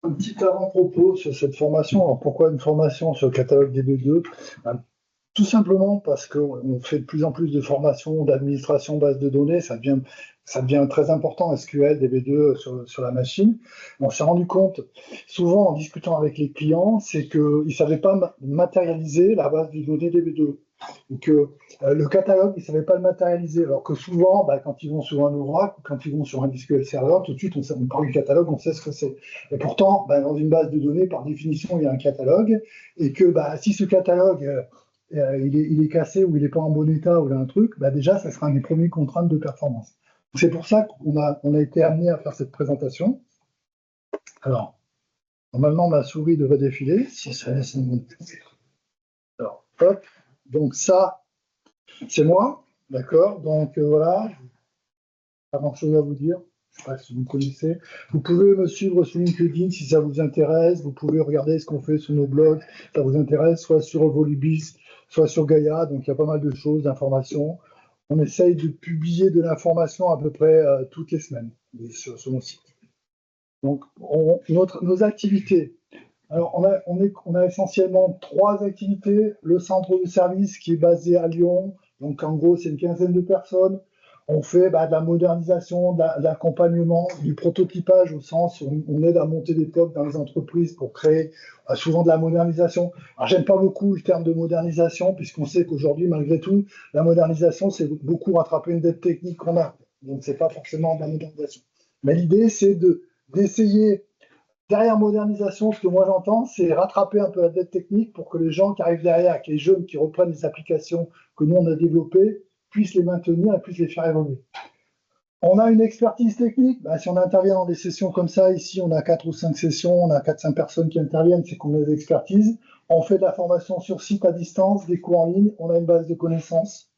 Un petit avant-propos sur cette formation. Alors pourquoi une formation sur le catalogue DB2? Ben, tout simplement parce qu'on fait de plus en plus de formations d'administration base de données, ça devient très important, SQL, DB2 sur la machine. On s'est rendu compte, souvent en discutant avec les clients, c'est qu'ils ne savaient pas matérialiser la base de données DB2. Donc, le catalogue, ils ne savaient pas le matérialiser, alors que souvent, bah, quand ils vont sur un Oracle, quand ils vont sur un SQL Server, tout de suite, on parle du catalogue, on sait ce que c'est. Et pourtant, bah, dans une base de données, par définition, il y a un catalogue, et que bah, si ce catalogue, il est cassé ou il n'est pas en bon état ou il a un truc, bah, déjà, ça sera une des premières contraintes de performance. C'est pour ça qu'on a été amené à faire cette présentation. Alors, normalement, ma souris devrait défiler, si ça laisse une minute. Alors, hop, donc ça, c'est moi, d'accord? Donc voilà, pas grand-chose à vous dire. Je ne sais pas si vous me connaissez. Vous pouvez me suivre sur LinkedIn si ça vous intéresse. Vous pouvez regarder ce qu'on fait sur nos blogs, si ça vous intéresse, soit sur Volubis, soit sur Gaia. Donc il y a pas mal de choses, d'informations. On essaye de publier de l'information à peu près toutes les semaines sur nos sites. Donc nos activités. Alors on a essentiellement 3 activités. Le centre de service qui est basé à Lyon. Donc en gros c'est une quinzaine de personnes. On fait de la modernisation, de l'accompagnement, du prototypage au sens où on aide à monter des POC dans les entreprises pour créer souvent de la modernisation. Alors j'aime pas beaucoup le terme de modernisation puisqu'on sait qu'aujourd'hui malgré tout la modernisation c'est beaucoup rattraper une dette technique qu'on a. Donc c'est pas forcément de la modernisation. Mais l'idée c'est d'essayer derrière modernisation, ce que moi j'entends, c'est rattraper un peu la dette technique pour que les gens qui arrivent derrière, que les jeunes qui reprennent les applications que nous on a développées, puissent les maintenir et puissent les faire évoluer. On a une expertise technique, ben, si on intervient dans des sessions comme ça, ici on a 4 ou 5 sessions, on a 4-5 personnes qui interviennent, c'est qu'on a des expertises. On fait de la formation sur site à distance, des cours en ligne, on a une base de connaissances.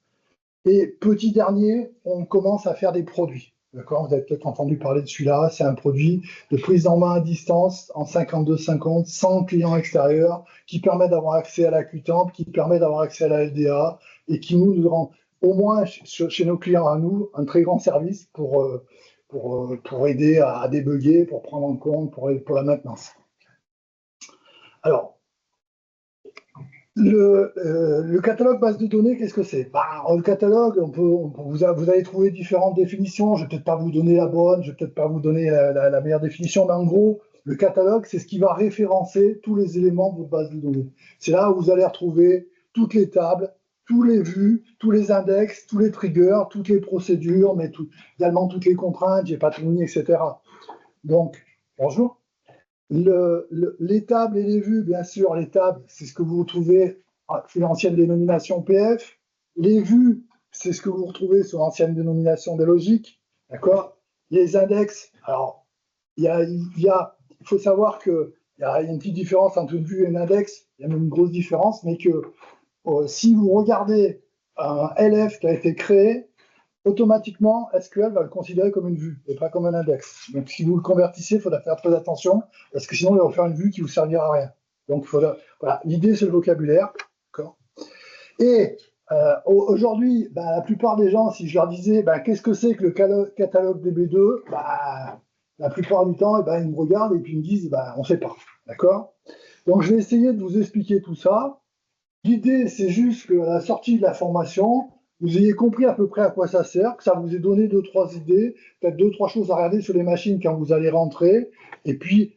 Et petit dernier, on commence à faire des produits. D'accord? Vous avez peut-être entendu parler de celui-là. C'est un produit de prise en main à distance en 52-50, sans client extérieur, qui permet d'avoir accès à la QTAMP, qui permet d'avoir accès à la LDA et qui nous rend, au moins chez nos clients à nous, un très grand service pour aider à débugger, pour prendre en compte, pour la maintenance. Alors, le catalogue base de données, qu'est-ce que c'est? Le catalogue, vous allez trouver différentes définitions. Je ne vais peut-être pas vous donner la bonne, je ne vais peut-être pas vous donner la meilleure définition, mais en gros, le catalogue, c'est ce qui va référencer tous les éléments de votre base de données. C'est là où vous allez retrouver toutes les tables, tous les vues, tous les index, tous les triggers, toutes les procédures, mais également toutes les contraintes, j'ai pas tout mis, etc. Donc, bonjour. Les tables et les vues, bien sûr, les tables, c'est ce que vous retrouvez sur l'ancienne dénomination PF. Les vues, c'est ce que vous retrouvez sur l'ancienne dénomination des logiques. D'accord? Les index, alors, il faut savoir qu'il y a une petite différence entre une vue et un index, il y a même une grosse différence, mais que si vous regardez un LF qui a été créé, automatiquement, SQL va le considérer comme une vue et pas comme un index. Donc, si vous le convertissez, il faudra faire très attention, parce que sinon, il va vous faire une vue qui ne vous servira à rien. Donc, voilà. L'idée, c'est le vocabulaire. Et aujourd'hui, la plupart des gens, si je leur disais, qu'est-ce que c'est que le catalogue DB2, la plupart du temps, ils me regardent et puis ils me disent, on ne sait pas. D'accord? Donc, je vais essayer de vous expliquer tout ça. L'idée, c'est juste qu'à la sortie de la formation, vous ayez compris à peu près à quoi ça sert, que ça vous ait donné 2-3 idées, peut-être 2-3 choses à regarder sur les machines quand vous allez rentrer, et puis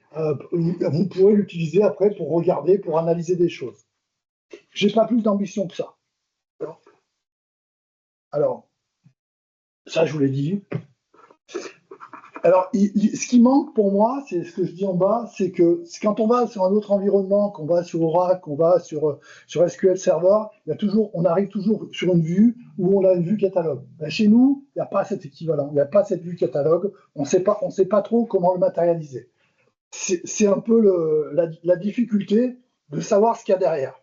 vous pourrez l'utiliser après pour regarder, pour analyser des choses. J'ai pas plus d'ambition que ça. Alors, ça je vous l'ai dit. Alors, ce qui manque pour moi, c'est ce que je dis en bas, c'est que quand on va sur un autre environnement, qu'on va sur Oracle, qu'on va sur SQL Server, on arrive toujours sur une vue où on a une vue catalogue. Chez nous, il n'y a pas cet équivalent, il n'y a pas cette vue catalogue, on ne sait pas trop comment le matérialiser. C'est un peu la difficulté de savoir ce qu'il y a derrière.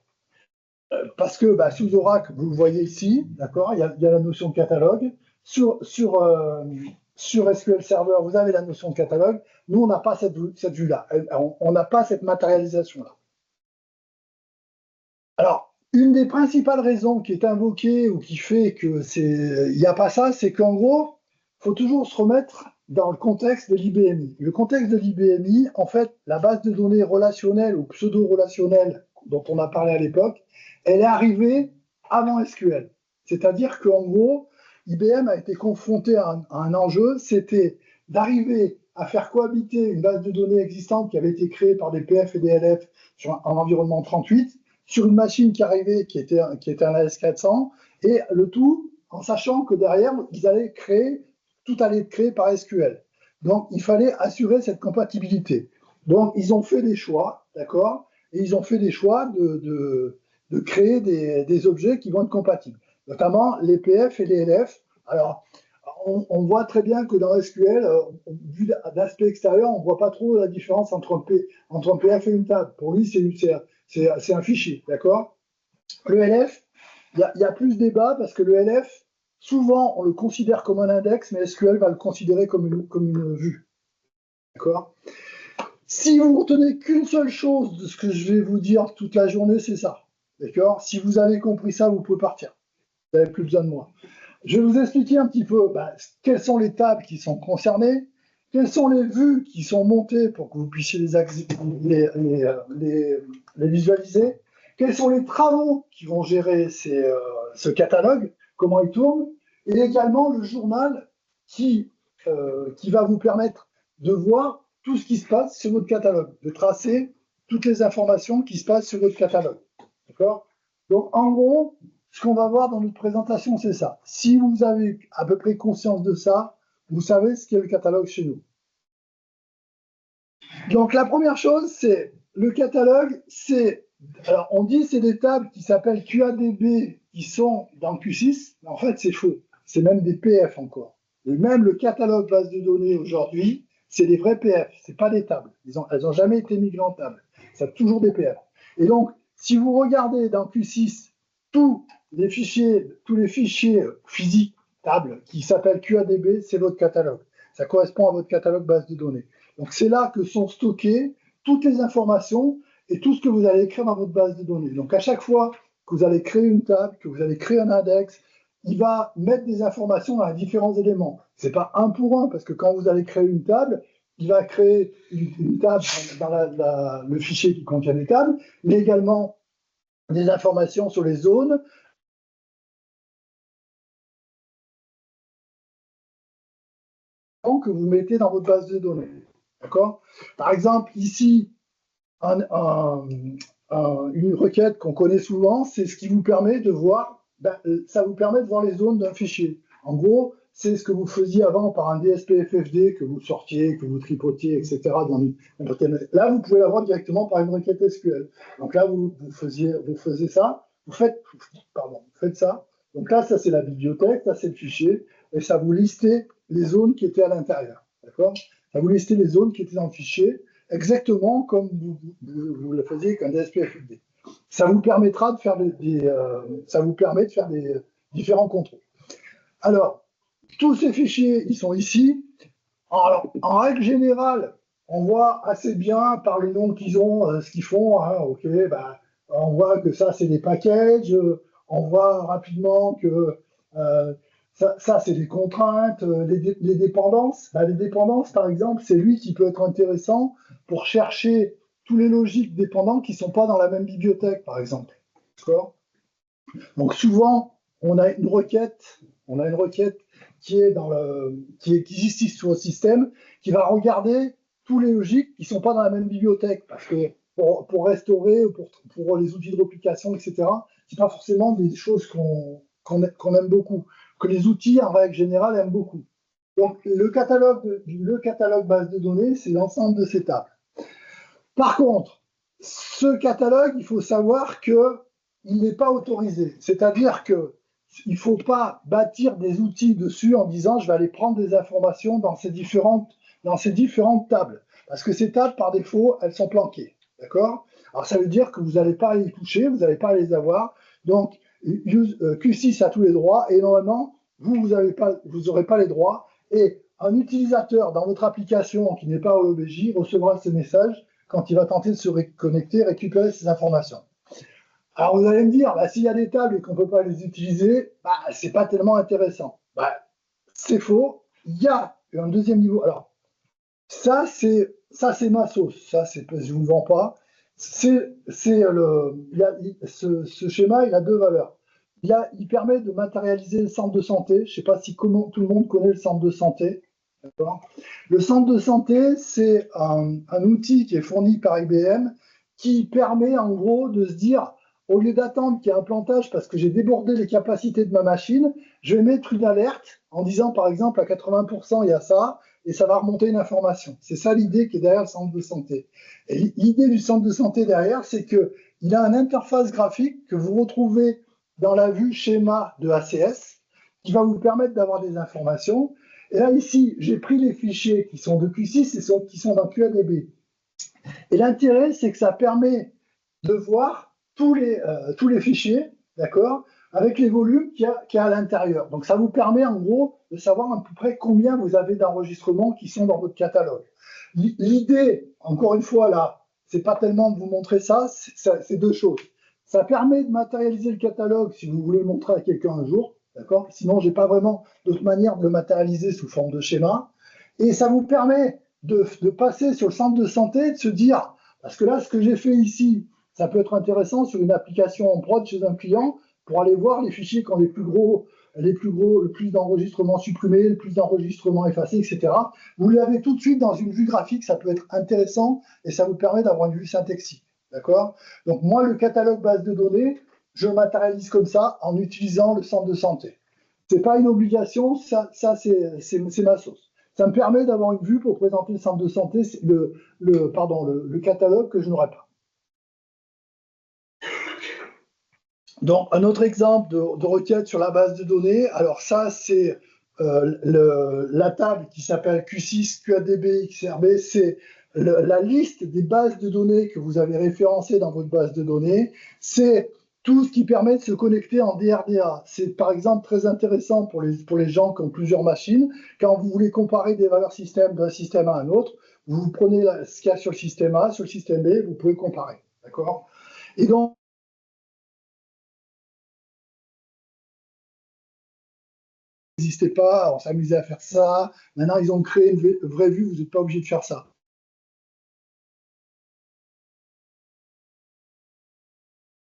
Parce que sous Oracle, vous le voyez ici, d'accord, il y a la notion de catalogue. Sur SQL Server, vous avez la notion de catalogue. Nous, on n'a pas cette vue-là. On n'a pas cette matérialisation-là. Alors, une des principales raisons qui est invoquée ou qui fait que il n'y a pas ça, c'est qu'en gros, il faut toujours se remettre dans le contexte de l'IBMI. Le contexte de l'IBMI, en fait, la base de données relationnelle ou pseudo-relationnelle dont on a parlé à l'époque, elle est arrivée avant SQL. C'est-à-dire qu'en gros, IBM a été confronté à un enjeu, c'était d'arriver à faire cohabiter une base de données existante qui avait été créée par des PF et des LF sur un environnement 38, sur une machine qui arrivait, qui était un AS400, et le tout en sachant que derrière, tout allait être créé par SQL. Donc, il fallait assurer cette compatibilité. Donc, ils ont fait des choix, d'accord? Et ils ont fait des choix de créer des objets qui vont être compatibles, notamment les PF et les LF. Alors, on voit très bien que dans SQL, vu d'aspect extérieur, on ne voit pas trop la différence entre un PF et une table. Pour lui, c'est un fichier, d'accord? Le LF, il y a plus débat parce que le LF, souvent, on le considère comme un index, mais SQL va le considérer comme une vue. D'accord? Si vous retenez qu'une seule chose de ce que je vais vous dire toute la journée, c'est ça. D'accord? Si vous avez compris ça, vous pouvez partir. Vous n'avez plus besoin de moi. Je vais vous expliquer un petit peu quelles sont les tables qui sont concernées, quelles sont les vues qui sont montées pour que vous puissiez les visualiser, quels sont les travaux qui vont gérer ce catalogue, comment il tourne, et également le journal qui va vous permettre de voir tout ce qui se passe sur votre catalogue, de tracer toutes les informations qui se passent sur votre catalogue. D'accord? Donc, en gros, ce qu'on va voir dans notre présentation, c'est ça. Si vous avez à peu près conscience de ça, vous savez ce qu'est le catalogue chez nous. Donc, la première chose, c'est le catalogue, alors on dit c'est des tables qui s'appellent QADB qui sont dans Q6, mais en fait, c'est faux. C'est même des PF encore. Et même le catalogue base de données aujourd'hui, c'est des vrais PF, c'est pas des tables. Elles n'ont jamais été migrées en table. C'est toujours des PF. Et donc, si vous regardez dans Q6 tous les fichiers physiques tables qui s'appellent QADB, c'est votre catalogue. Ça correspond à votre catalogue base de données. Donc c'est là que sont stockées toutes les informations et tout ce que vous allez écrire dans votre base de données. Donc à chaque fois que vous allez créer une table, que vous allez créer un index, il va mettre des informations dans les différents éléments. C'est pas un pour un, parce que quand vous allez créer une table, il va créer une table dans le fichier qui contient les tables, mais également des informations sur les zones, que vous mettez dans votre base de données. D'accord? Par exemple, ici, une requête qu'on connaît souvent, c'est ce qui vous permet de voir, ça vous permet de voir les zones d'un fichier. En gros, c'est ce que vous faisiez avant par un DSP-FFD que vous sortiez, que vous tripotiez, etc. Là, vous pouvez l'avoir directement par une requête SQL. Donc là, vous faisiez ça, vous faites ça. Donc là, ça c'est la bibliothèque, ça c'est le fichier, et ça vous listait les zones qui étaient à l'intérieur. D'accord? Ça vous listait les zones qui étaient dans le fichier, exactement comme vous le faisiez avec un DSP-FFD. Ça vous permettra de faire ça vous permet de faire des différents contrôles. Alors, tous ces fichiers, ils sont ici. Alors, en règle générale, on voit assez bien par les noms qu'ils ont, ce qu'ils font. Hein, on voit que ça, c'est des packages. On voit rapidement que ça c'est des contraintes. Les dépendances. Les dépendances, par exemple, c'est lui qui peut être intéressant pour chercher tous les logiques dépendants qui ne sont pas dans la même bibliothèque, par exemple. D'accord ? Donc souvent, on a une requête qui existe sur le système, qui va regarder tous les logiques qui ne sont pas dans la même bibliothèque, parce que pour restaurer, pour les outils de réplication, etc., ce n'est pas forcément des choses qu'on aime beaucoup, que les outils, en règle générale, aiment beaucoup. Donc, le catalogue base de données, c'est l'ensemble de ces tables. Par contre, ce catalogue, il faut savoir qu'il n'est pas autorisé. C'est-à-dire qu'il ne faut pas bâtir des outils dessus en disant je vais aller prendre des informations dans ces différentes tables. Parce que ces tables, par défaut, elles sont planquées. D'accord? Alors ça veut dire que vous n'allez pas les toucher, vous n'allez pas les avoir. Donc, Q6 a tous les droits et normalement, vous n'aurez pas les droits. Et un utilisateur dans votre application qui n'est pas au OBJ recevra ce message quand il va tenter de se connecter, récupérer ces informations. Alors vous allez me dire, s'il y a des tables et qu'on ne peut pas les utiliser, c'est pas tellement intéressant. C'est faux. Il y a un deuxième niveau. Alors, ça, c'est ma sauce. Ça, je vous le vends pas. Ce schéma, il a deux valeurs. Il permet de matérialiser le centre de santé. Je sais pas si comment tout le monde connaît le centre de santé. Le centre de santé, c'est un outil qui est fourni par IBM qui permet en gros de se dire, au lieu d'attendre qu'il y ait un plantage parce que j'ai débordé les capacités de ma machine, je vais mettre une alerte en disant par exemple à 80% il y a ça, et ça va remonter une information. C'est ça l'idée qui est derrière le centre de santé. Et l'idée du centre de santé derrière, c'est qu'il a une interface graphique que vous retrouvez dans la vue schéma de ACS qui va vous permettre d'avoir des informations. Et là, ici, j'ai pris les fichiers qui sont de Q6 et qui sont dans QADB. Et l'intérêt, c'est que ça permet de voir tous les fichiers, d'accord, avec les volumes qu'il y a à l'intérieur. Donc, ça vous permet, en gros, de savoir à peu près combien vous avez d'enregistrements qui sont dans votre catalogue. L'idée, encore une fois, là, c'est pas tellement de vous montrer ça, c'est deux choses. Ça permet de matérialiser le catalogue si vous voulez le montrer à quelqu'un un jour, d'accord. Sinon, j'ai pas vraiment d'autre manière de le matérialiser sous forme de schéma. Et ça vous permet de passer sur le centre de santé, de se dire, parce que là, ce que j'ai fait ici, ça peut être intéressant sur une application en prod chez un client pour aller voir les fichiers qui ont le plus d'enregistrements supprimés, le plus d'enregistrements effacés, etc. Vous l'avez tout de suite dans une vue graphique, ça peut être intéressant et ça vous permet d'avoir une vue syntaxique. D'accord? Donc moi, le catalogue base de données, je le matérialise comme ça en utilisant le centre de santé. C'est pas une obligation, ça c'est ma sauce. Ça me permet d'avoir une vue pour présenter le centre de santé, le catalogue que je n'aurais pas. Donc, un autre exemple de requête sur la base de données, alors ça, c'est la table qui s'appelle Q6, QADB, XRB, c'est la liste des bases de données que vous avez référencées dans votre base de données. C'est tout ce qui permet de se connecter en DRDA. C'est par exemple très intéressant pour les gens qui ont plusieurs machines. Quand vous voulez comparer des valeurs système d'un système à un autre, vous prenez ce qu'il y a sur le système A, sur le système B, vous pouvez comparer. D'accord? Et donc, n'existait pas, on s'amusait à faire ça. Maintenant, ils ont créé une vraie vue, vous n'êtes pas obligé de faire ça.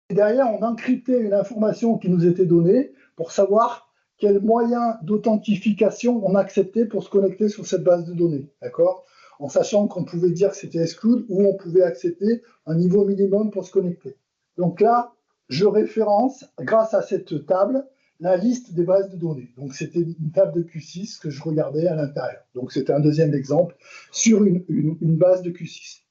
Et derrière, on encryptait une information qui nous était donnée pour savoir quels moyens d'authentification on acceptait pour se connecter sur cette base de données. D'accord? En sachant qu'on pouvait dire que c'était exclude ou on pouvait accepter un niveau minimum pour se connecter. Donc là, je référence, grâce à cette table, la liste des bases de données. Donc c'était une table de Q6 que je regardais à l'intérieur. Donc c'était un deuxième exemple sur une base de Q6.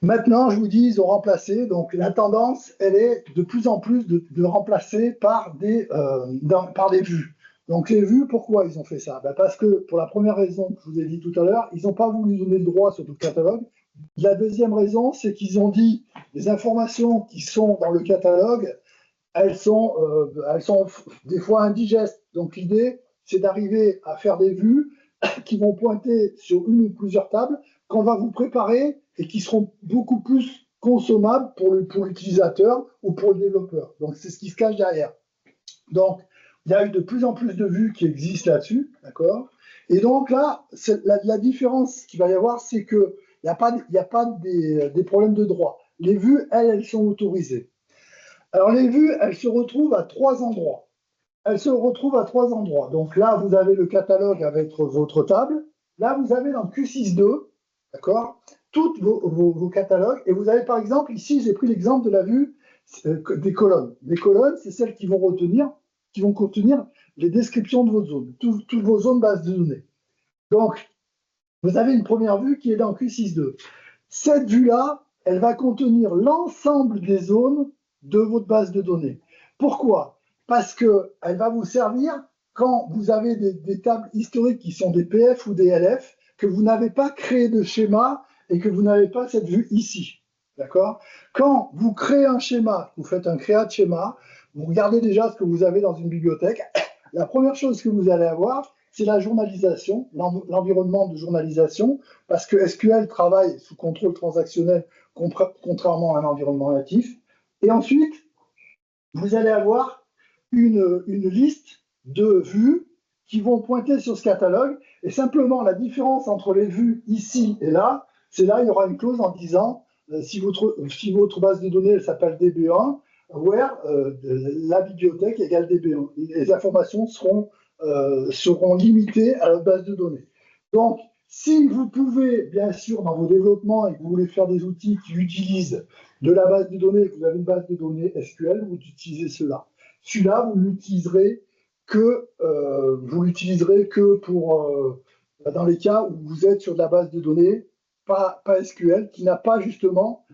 Maintenant, je vous dis, ils ont remplacé. Donc la tendance, elle est de plus en plus de remplacer par des vues. Donc les vues, pourquoi ils ont fait ça? Parce que pour la première raison que je vous ai dit tout à l'heure, ils n'ont pas voulu donner le droit sur tout le catalogue. La deuxième raison, c'est qu'ils ont dit les informations qui sont dans le catalogue, elles sont des fois indigestes. Donc l'idée, c'est d'arriver à faire des vues qui vont pointer sur une ou plusieurs tables qu'on va vous préparer et qui seront beaucoup plus consommables pour l'utilisateur ou pour le développeur. Donc c'est ce qui se cache derrière. Donc il y a eu de plus en plus de vues qui existent là-dessus, d'accord? Et donc là, la différence qu'il va y avoir, c'est qu'il n'y a pas des problèmes de droit. Les vues, elles sont autorisées. Alors les vues, elles se retrouvent à trois endroits. Donc là, vous avez le catalogue avec votre table. Là, vous avez dans Q6.2, d'accord, tous vos catalogues. Et vous avez par exemple, ici, j'ai pris l'exemple de la vue des colonnes. Les colonnes, c'est celles qui vont contenir les descriptions de vos zones, toutes vos zones bases de données. Donc, vous avez une première vue qui est dans Q6.2. Cette vue-là, elle va contenir l'ensemble des zones de votre base de données. Pourquoi? Parce qu'elle va vous servir quand vous avez des tables historiques qui sont des PF ou des LF, que vous n'avez pas créé de schéma et que vous n'avez pas cette vue ici. D'accord? Quand vous créez un schéma, vous faites un créa de schéma, vous regardez déjà ce que vous avez dans une bibliothèque. La première chose que vous allez avoir, c'est la journalisation, l'environnement de journalisation, parce que SQL travaille sous contrôle transactionnel contrairement à un environnement natif. Et ensuite, vous allez avoir une liste de vues qui vont pointer sur ce catalogue. Et simplement, la différence entre les vues ici et là, c'est là, il y aura une clause en disant, si votre base de données elle s'appelle DB1, where la bibliothèque égale DB1. Les informations seront limitées à la base de données. Donc, si vous pouvez, bien sûr, dans vos développements et que vous voulez faire des outils qui utilisent de la base de données, que vous avez une base de données SQL, vous utilisez cela. Celui-là, vous l'utiliserez que pour dans les cas où vous êtes sur de la base de données, pas SQL, qui n'a pas justement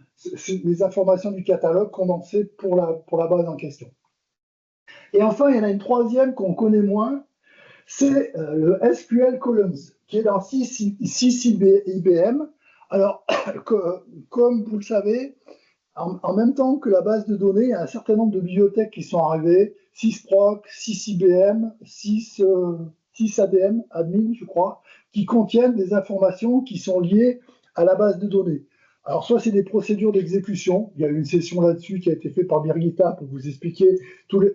les informations du catalogue condensées pour la base en question. Et enfin, il y en a une troisième qu'on connaît moins, c'est le SQL Columns, qui est dans 6 IBM. Alors, comme vous le savez, en même temps que la base de données, il y a un certain nombre de bibliothèques qui sont arrivées, 6proc, 6IBM, 6 ADM, admin, je crois, qui contiennent des informations qui sont liées à la base de données. Alors, soit c'est des procédures d'exécution, il y a eu une session là-dessus qui a été faite par Birgitta pour vous expliquer,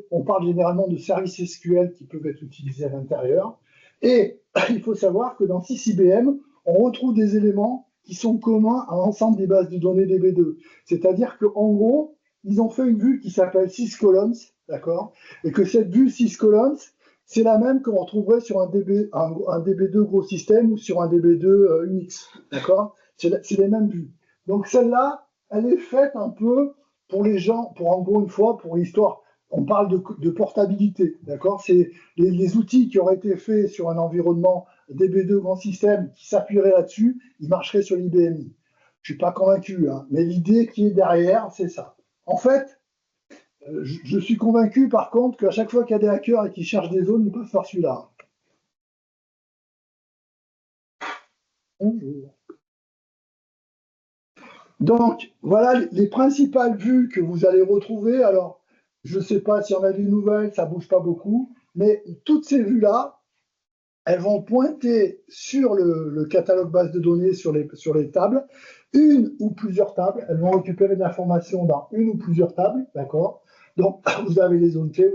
on parle généralement de services SQL qui peuvent être utilisés à l'intérieur, et il faut savoir que dans 6IBM, on retrouve des éléments qui sont communs à l'ensemble des bases de données DB2. C'est-à-dire qu'en gros, ils ont fait une vue qui s'appelle 6 columns, d'accord, et que cette vue 6 columns, c'est la même qu'on retrouverait sur un DB2 gros système ou sur un DB2 Unix, d'accord. C'est les mêmes vues. Donc celle-là, elle est faite un peu pour les gens, pour en gros une fois, pour l'histoire. On parle de portabilité, d'accord. C'est les outils qui auraient été faits sur un environnement DB2 grand système qui s'appuierait là-dessus, ils marcheraient sur l'IBMI. Je ne suis pas convaincu, hein, mais l'idée qui est derrière, c'est ça. En fait, je suis convaincu par contre qu'à chaque fois qu'il y a des hackers et qui cherchent des zones, ils peuvent faire celui-là. Bonjour. Donc, voilà les principales vues que vous allez retrouver. Alors, je ne sais pas s'il y en a des nouvelles, ça ne bouge pas beaucoup, mais toutes ces vues-là, elles vont pointer sur le catalogue base de données sur les tables, une ou plusieurs tables. Elles vont récupérer de l'information dans une ou plusieurs tables, d'accord. Donc, vous avez les zones clés,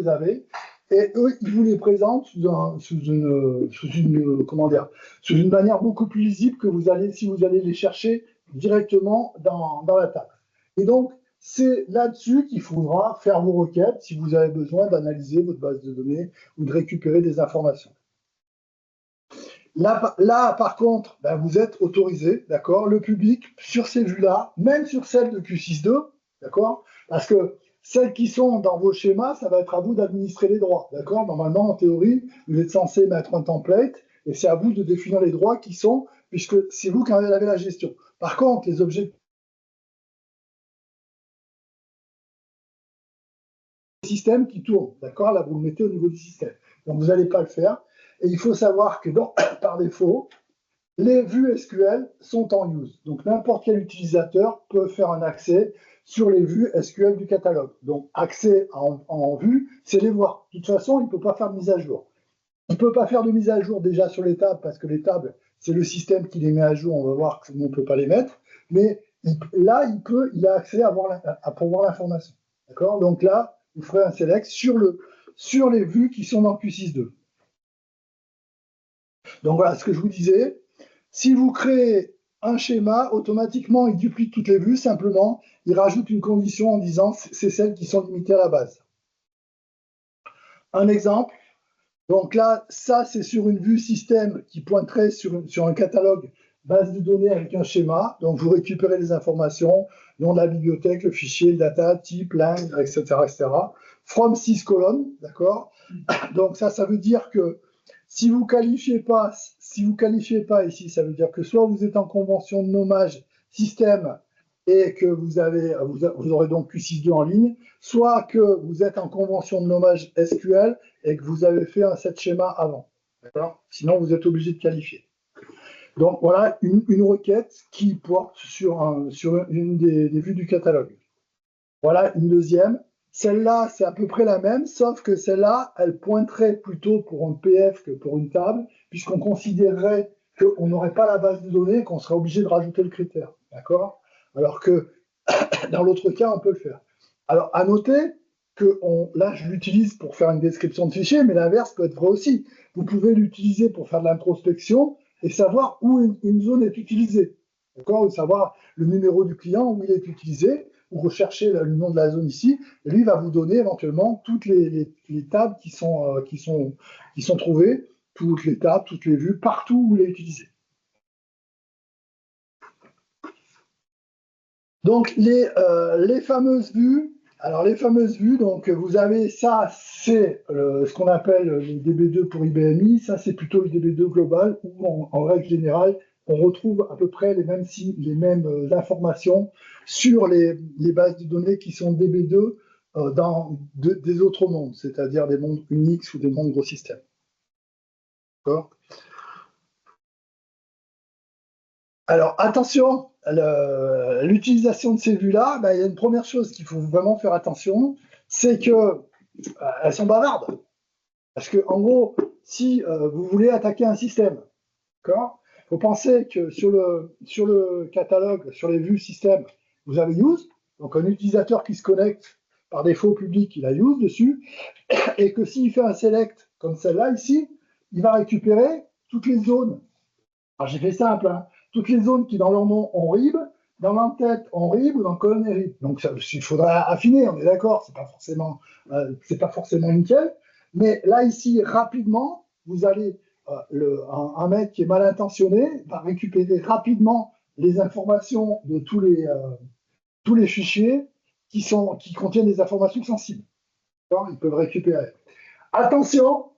et eux, ils vous les présentent sous une manière beaucoup plus lisible que si vous allez les chercher directement dans la table. Et donc, c'est là-dessus qu'il faudra faire vos requêtes si vous avez besoin d'analyser votre base de données ou de récupérer des informations. Là, par contre, ben, vous êtes autorisé, d'accord, le public, sur ces vues-là, même sur celles de Q62, d'accord, parce que celles qui sont dans vos schémas, ça va être à vous d'administrer les droits, d'accord. Normalement, en théorie, vous êtes censé mettre un template, et c'est à vous de définir les droits qui sont, puisque c'est vous qui en avez la gestion. Par contre, les objets système qui tournent, d'accord, là, vous le mettez au niveau du système. Donc, vous n'allez pas le faire. Et il faut savoir que par défaut, les vues SQL sont en use. Donc, n'importe quel utilisateur peut faire un accès sur les vues SQL du catalogue. Donc, accès en vue, c'est les voir. De toute façon, il ne peut pas faire de mise à jour. Il ne peut pas faire de mise à jour déjà sur les tables, parce que les tables, c'est le système qui les met à jour. On va voir qu'on ne peut pas les mettre. Mais là, il a accès pour voir l'information. D'accord. Donc là, vous ferez un select sur les vues qui sont dans Q62. Donc voilà ce que je vous disais. Si vous créez un schéma, automatiquement, il duplique toutes les vues. Simplement, il rajoute une condition en disant c'est celles qui sont limitées à la base. Un exemple. Donc là, ça, c'est sur une vue système qui pointerait sur un catalogue base de données avec un schéma. Donc, vous récupérez les informations, nom de la bibliothèque, le fichier, le data, type, langue, etc., etc. From 6 colonnes, d'accord. Donc, ça veut dire que si vous qualifiez pas ici, ça veut dire que soit vous êtes en convention de nommage système et que vous aurez donc Q62 en ligne, soit que vous êtes en convention de nommage SQL et que vous avez fait un set schéma avant. Sinon, vous êtes obligé de qualifier. Donc voilà une requête qui porte sur une des vues du catalogue. Voilà une deuxième. Celle-là, c'est à peu près la même, sauf que celle-là, elle pointerait plutôt pour un PF que pour une table, puisqu'on considérerait qu'on n'aurait pas la base de données et qu'on serait obligé de rajouter le critère. D'accord? Alors que dans l'autre cas, on peut le faire. Alors, à noter là, je l'utilise pour faire une description de fichier, mais l'inverse peut être vrai aussi. Vous pouvez l'utiliser pour faire de l'introspection et savoir où une zone est utilisée. D'accord? Ou savoir le numéro du client, où il est utilisé, ou rechercher le nom de la zone ici. Et lui va vous donner éventuellement toutes les tables qui sont trouvées, toutes les tables, toutes les vues, partout où il est utilisé. Donc, les fameuses vues. Alors, les fameuses vues, donc vous avez ça, c'est ce qu'on appelle le DB2 pour IBMI. Ça, c'est plutôt le DB2 global, où en règle générale, on retrouve à peu près les mêmes informations sur les bases de données qui sont DB2 dans des autres mondes, c'est-à-dire des mondes Unix ou des mondes gros systèmes. D'accord ? Alors, attention, l'utilisation de ces vues-là, il y a une première chose qu'il faut vraiment faire attention, c'est qu'elles sont bavardes. Parce que, en gros, si vous voulez attaquer un système, d'accord, il faut penser que sur le catalogue, sur les vues système, vous avez use, donc un utilisateur qui se connecte par défaut au public, il a use dessus, et que s'il fait un select comme celle-là ici, il va récupérer toutes les zones. Alors j'ai fait simple, hein, toutes les zones qui dans leur nom ont RIB, dans l'entête ont RIB ou dans le colonne RIB. Donc il faudra affiner, on est d'accord, c'est pas forcément nickel. Mais là ici, rapidement, vous allez un mec qui est mal intentionné va récupérer rapidement les informations de tous les fichiers qui contiennent des informations sensibles. Ils peuvent récupérer. Attention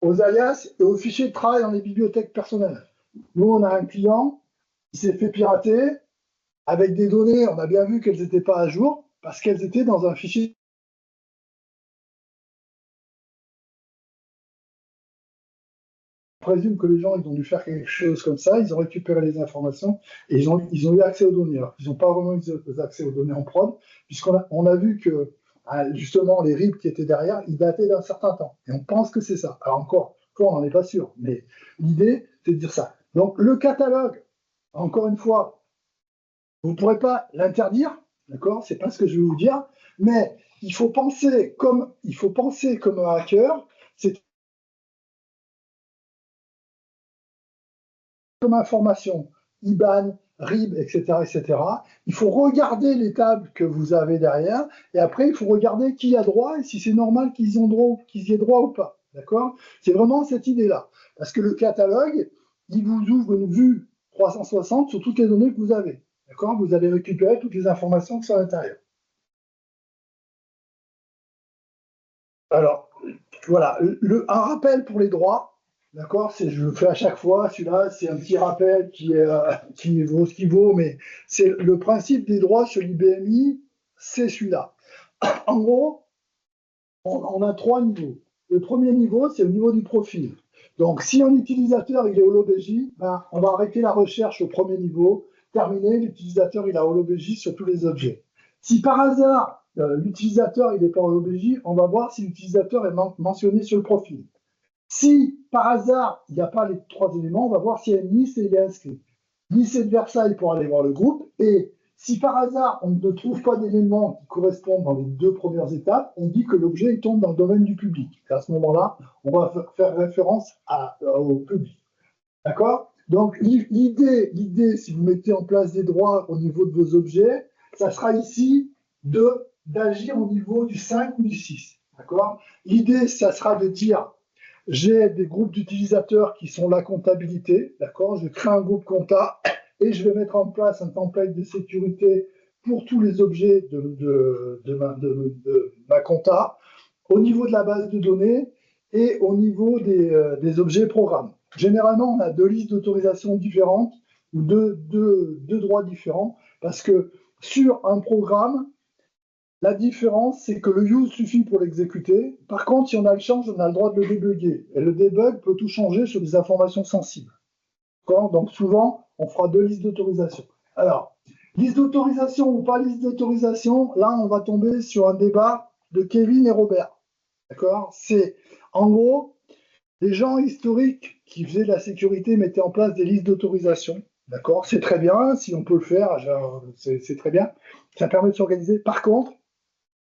aux alias et aux fichiers de travail dans les bibliothèques personnelles. Nous, on a un client qui s'est fait pirater avec des données, on a bien vu qu'elles n'étaient pas à jour, parce qu'elles étaient dans un fichier. Je présume que les gens, ils ont dû faire quelque chose comme ça, ils ont récupéré les informations et ils ont eu accès aux données. Alors, ils n'ont pas vraiment eu accès aux données en prod, puisqu'on a vu que justement les RIB qui étaient derrière, ils dataient d'un certain temps. Et on pense que c'est ça. Alors encore, on n'en est pas sûr, mais l'idée, c'est de dire ça. Donc le catalogue, encore une fois, vous ne pourrez pas l'interdire, d'accord? C'est pas ce que je vais vous dire, mais il faut penser comme un hacker, c'est comme information, IBAN, RIB, etc., etc. Il faut regarder les tables que vous avez derrière, et après, il faut regarder qui a droit et si c'est normal qu'ils y aient droit ou pas. D'accord? C'est vraiment cette idée-là. Parce que le catalogue, il vous ouvre une vue 360 sur toutes les données que vous avez. D'accord? Vous allez récupérer toutes les informations qui sont à l'intérieur. Alors, voilà, un rappel pour les droits. D'accord, je le fais à chaque fois. Celui-là, c'est un petit rappel qui vaut ce qu'il vaut, mais c'est le principe des droits sur l'IBMI, c'est celui-là. En gros, on a trois niveaux. Le premier niveau, c'est le niveau du profil. Donc, si un utilisateur il est HoloBJ, on va arrêter la recherche au premier niveau. Terminé, l'utilisateur il a HoloBJ sur tous les objets. Si par hasard l'utilisateur il n'est pas HoloBJ, on va voir si l'utilisateur est mentionné sur le profil. Si par hasard il n'y a pas les trois éléments, on va voir s'il y a une liste et il est inscrit. Lycée de Versailles pour aller voir le groupe. Et si par hasard on ne trouve pas d'éléments qui correspondent dans les deux premières étapes, on dit que l'objet tombe dans le domaine du public. Et à ce moment-là, on va faire référence au public. D'accord? Donc l'idée, si vous mettez en place des droits au niveau de vos objets, ça sera ici d'agir au niveau du 5 ou du 6. D'accord? L'idée, ça sera de dire j'ai des groupes d'utilisateurs qui sont la comptabilité, d'accord? Je crée un groupe compta et je vais mettre en place un template de sécurité pour tous les objets de ma compta au niveau de la base de données et au niveau des objets programmes. Généralement, on a deux listes d'autorisation différentes ou deux droits différents parce que sur un programme, la différence, c'est que le use suffit pour l'exécuter. Par contre, si on a le change, on a le droit de le débugger. Et le debug peut tout changer sur des informations sensibles. Donc souvent, on fera deux listes d'autorisation. Alors, liste d'autorisation ou pas liste d'autorisation, là, on va tomber sur un débat de Kevin et Robert. D'accord? C'est, en gros, les gens historiques qui faisaient de la sécurité mettaient en place des listes d'autorisation. D'accord? C'est très bien, si on peut le faire, c'est très bien. Ça permet de s'organiser. Par contre,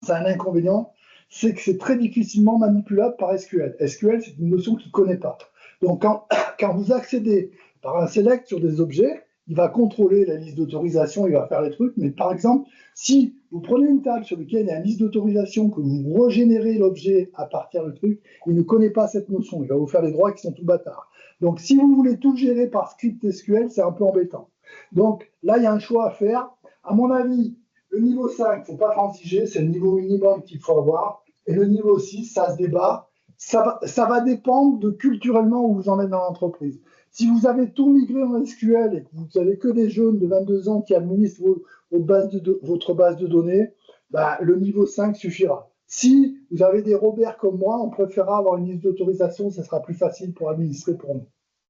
c'est un inconvénient, c'est que c'est très difficilement manipulable par SQL. SQL, c'est une notion qu'il ne connaît pas. Donc, quand vous accédez par un select sur des objets, il va contrôler la liste d'autorisation, il va faire les trucs, mais par exemple, si vous prenez une table sur laquelle il y a une liste d'autorisation, que vous régénérez l'objet à partir du truc, il ne connaît pas cette notion, il va vous faire des droits qui sont tout bâtards. Donc, si vous voulez tout gérer par script SQL, c'est un peu embêtant. Donc, là, il y a un choix à faire. À mon avis, le niveau 5, il ne faut pas transiger, c'est le niveau minimum qu'il faut avoir. Et le niveau 6, ça se débat. Ça va dépendre de culturellement où vous en êtes dans l'entreprise. Si vous avez tout migré en SQL et que vous n'avez que des jeunes de 22 ans qui administrent votre base de données, bah, le niveau 5 suffira. Si vous avez des Robert comme moi, on préférera avoir une liste d'autorisation, ça sera plus facile pour administrer pour nous.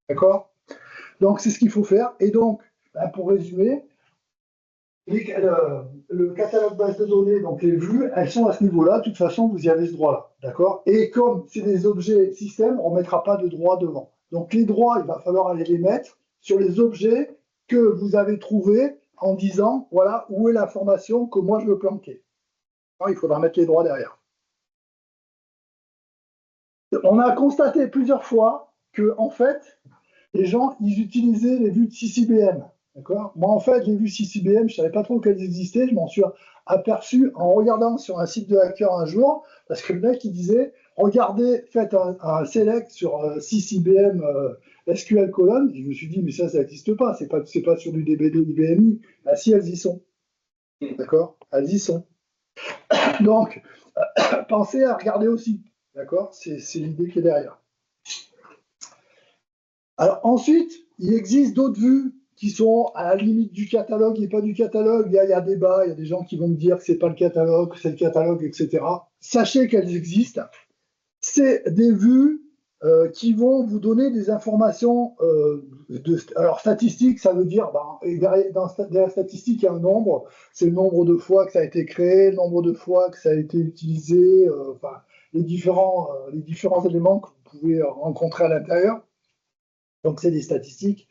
D'accord? Donc, c'est ce qu'il faut faire. Et donc, bah, pour résumer, le catalogue base de données, donc les vues, elles sont à ce niveau-là. De toute façon, vous y avez ce droit-là. D'accord? Et comme c'est des objets système, on ne mettra pas de droit devant. Donc les droits, il va falloir aller les mettre sur les objets que vous avez trouvés en disant, voilà, où est l'information que moi je veux planquer. Alors, il faudra mettre les droits derrière. On a constaté plusieurs fois que, en fait, les gens, ils utilisaient les vues de 6IBM. D'accord? Moi, en fait, les vues 6IBM, je ne savais pas trop qu'elles existaient. Je m'en suis aperçu en regardant sur un site de hacker un jour, parce que le mec, il disait, regardez, faites un select sur 6IBM SQL colonne. Et je me suis dit, mais ça n'existe pas. C'est pas sur du DB2 IBMI. Ah, si, elles y sont. D'accord? Elles y sont. Donc, pensez à regarder aussi. D'accord? C'est l'idée qui est derrière. Alors ensuite, il existe d'autres vues qui sont à la limite du catalogue et pas du catalogue. Il y a débat, il y a des gens qui vont me dire que c'est pas le catalogue, que c'est le catalogue, etc. Sachez qu'elles existent. C'est des vues qui vont vous donner des informations. Alors statistiques, ça veut dire, derrière statistique, il y a un nombre. C'est le nombre de fois que ça a été créé, le nombre de fois que ça a été utilisé, enfin, les différents éléments que vous pouvez rencontrer à l'intérieur. Donc, c'est des statistiques.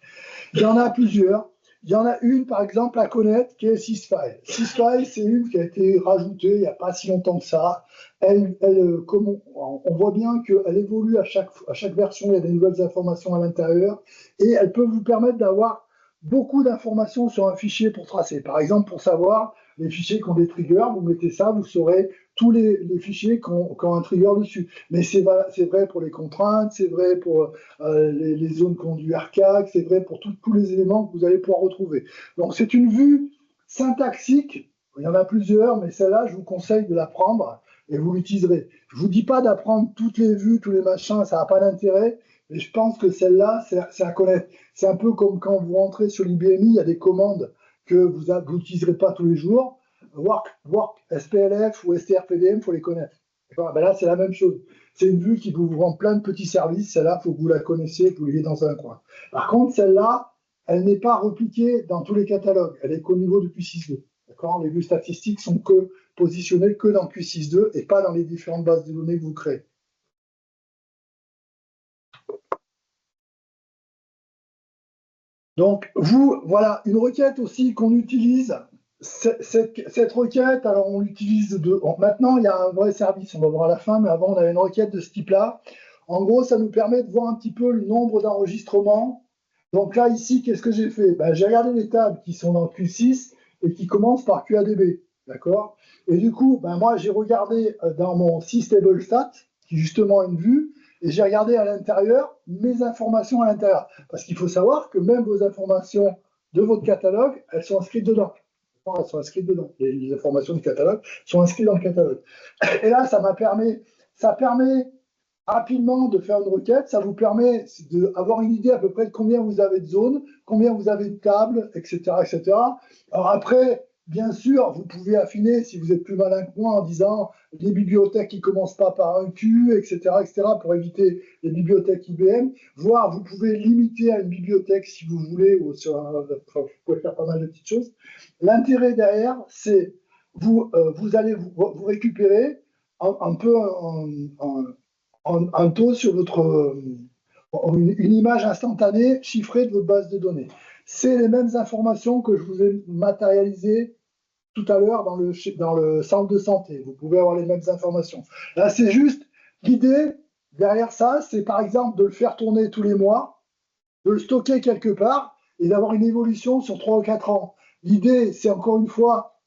Il y en a plusieurs. Il y en a une, par exemple, à connaître, qui est Sysfile. Sysfile, c'est une qui a été rajoutée il n'y a pas si longtemps que ça. On voit bien qu'elle évolue à chaque version, il y a des nouvelles informations à l'intérieur, et elle peut vous permettre d'avoir beaucoup d'informations sur un fichier pour tracer. Par exemple, pour savoir les fichiers qui ont des triggers, vous mettez ça, vous saurez tous les fichiers qui ont un trigger dessus. Mais c'est vrai pour les contraintes, c'est vrai pour les zones qui ont du RCAG, c'est vrai pour tous les éléments que vous allez pouvoir retrouver. Donc c'est une vue syntaxique, il y en a plusieurs, mais celle-là, je vous conseille de la prendre et vous l'utiliserez. Je ne vous dis pas d'apprendre toutes les vues, tous les machins, ça n'a pas d'intérêt, mais je pense que celle-là, c'est à connaître. C'est un peu comme quand vous rentrez sur l'IBMI, il y a des commandes que vous n'utiliserez pas tous les jours. Work, SPLF ou strpdm, il faut les connaître. Ben là, c'est la même chose. C'est une vue qui vous rend plein de petits services. Celle-là, il faut que vous la connaissiez, que vous l'ayez dans un coin. Par contre, celle-là, elle n'est pas repliquée dans tous les catalogues. Elle est qu'au niveau de Q6.2. Les vues statistiques sont positionnées que dans Q6.2 et pas dans les différentes bases de données que vous créez. Donc, voilà, une requête aussi qu'on utilise. Cette requête, alors on l'utilise maintenant, il y a un vrai service, on va voir à la fin, mais avant, on avait une requête de ce type-là. En gros, ça nous permet de voir un petit peu le nombre d'enregistrements. Donc là, ici, qu'est-ce que j'ai fait? J'ai regardé les tables qui sont dans Q6 et qui commencent par QADB. D'accord? Et du coup, moi, j'ai regardé dans mon systablestat, qui est justement une vue, et j'ai regardé à l'intérieur mes informations à l'intérieur. Parce qu'il faut savoir que même vos informations de votre catalogue, elles sont inscrites dedans. Elles sont inscrites dedans. Les informations du catalogue sont inscrites dans le catalogue. Et là, ça permet rapidement de faire une requête. Ça vous permet d'avoir une idée à peu près de combien vous avez de zones, combien vous avez de tables, etc., etc. Alors après, bien sûr, vous pouvez affiner si vous êtes plus malin que moi en disant les bibliothèques qui ne commencent pas par un Q, etc., etc., pour éviter les bibliothèques IBM, voire vous pouvez limiter à une bibliothèque si vous voulez, ou vous pouvez faire pas mal de petites choses. L'intérêt derrière, c'est vous allez vous récupérer un peu un taux sur une image instantanée chiffrée de votre base de données. C'est les mêmes informations que je vous ai matérialisées tout à l'heure dans le centre de santé. Vous pouvez avoir les mêmes informations. Là, c'est juste l'idée derrière ça, c'est par exemple de le faire tourner tous les mois, de le stocker quelque part et d'avoir une évolution sur 3 ou 4 ans. L'idée, c'est encore une fois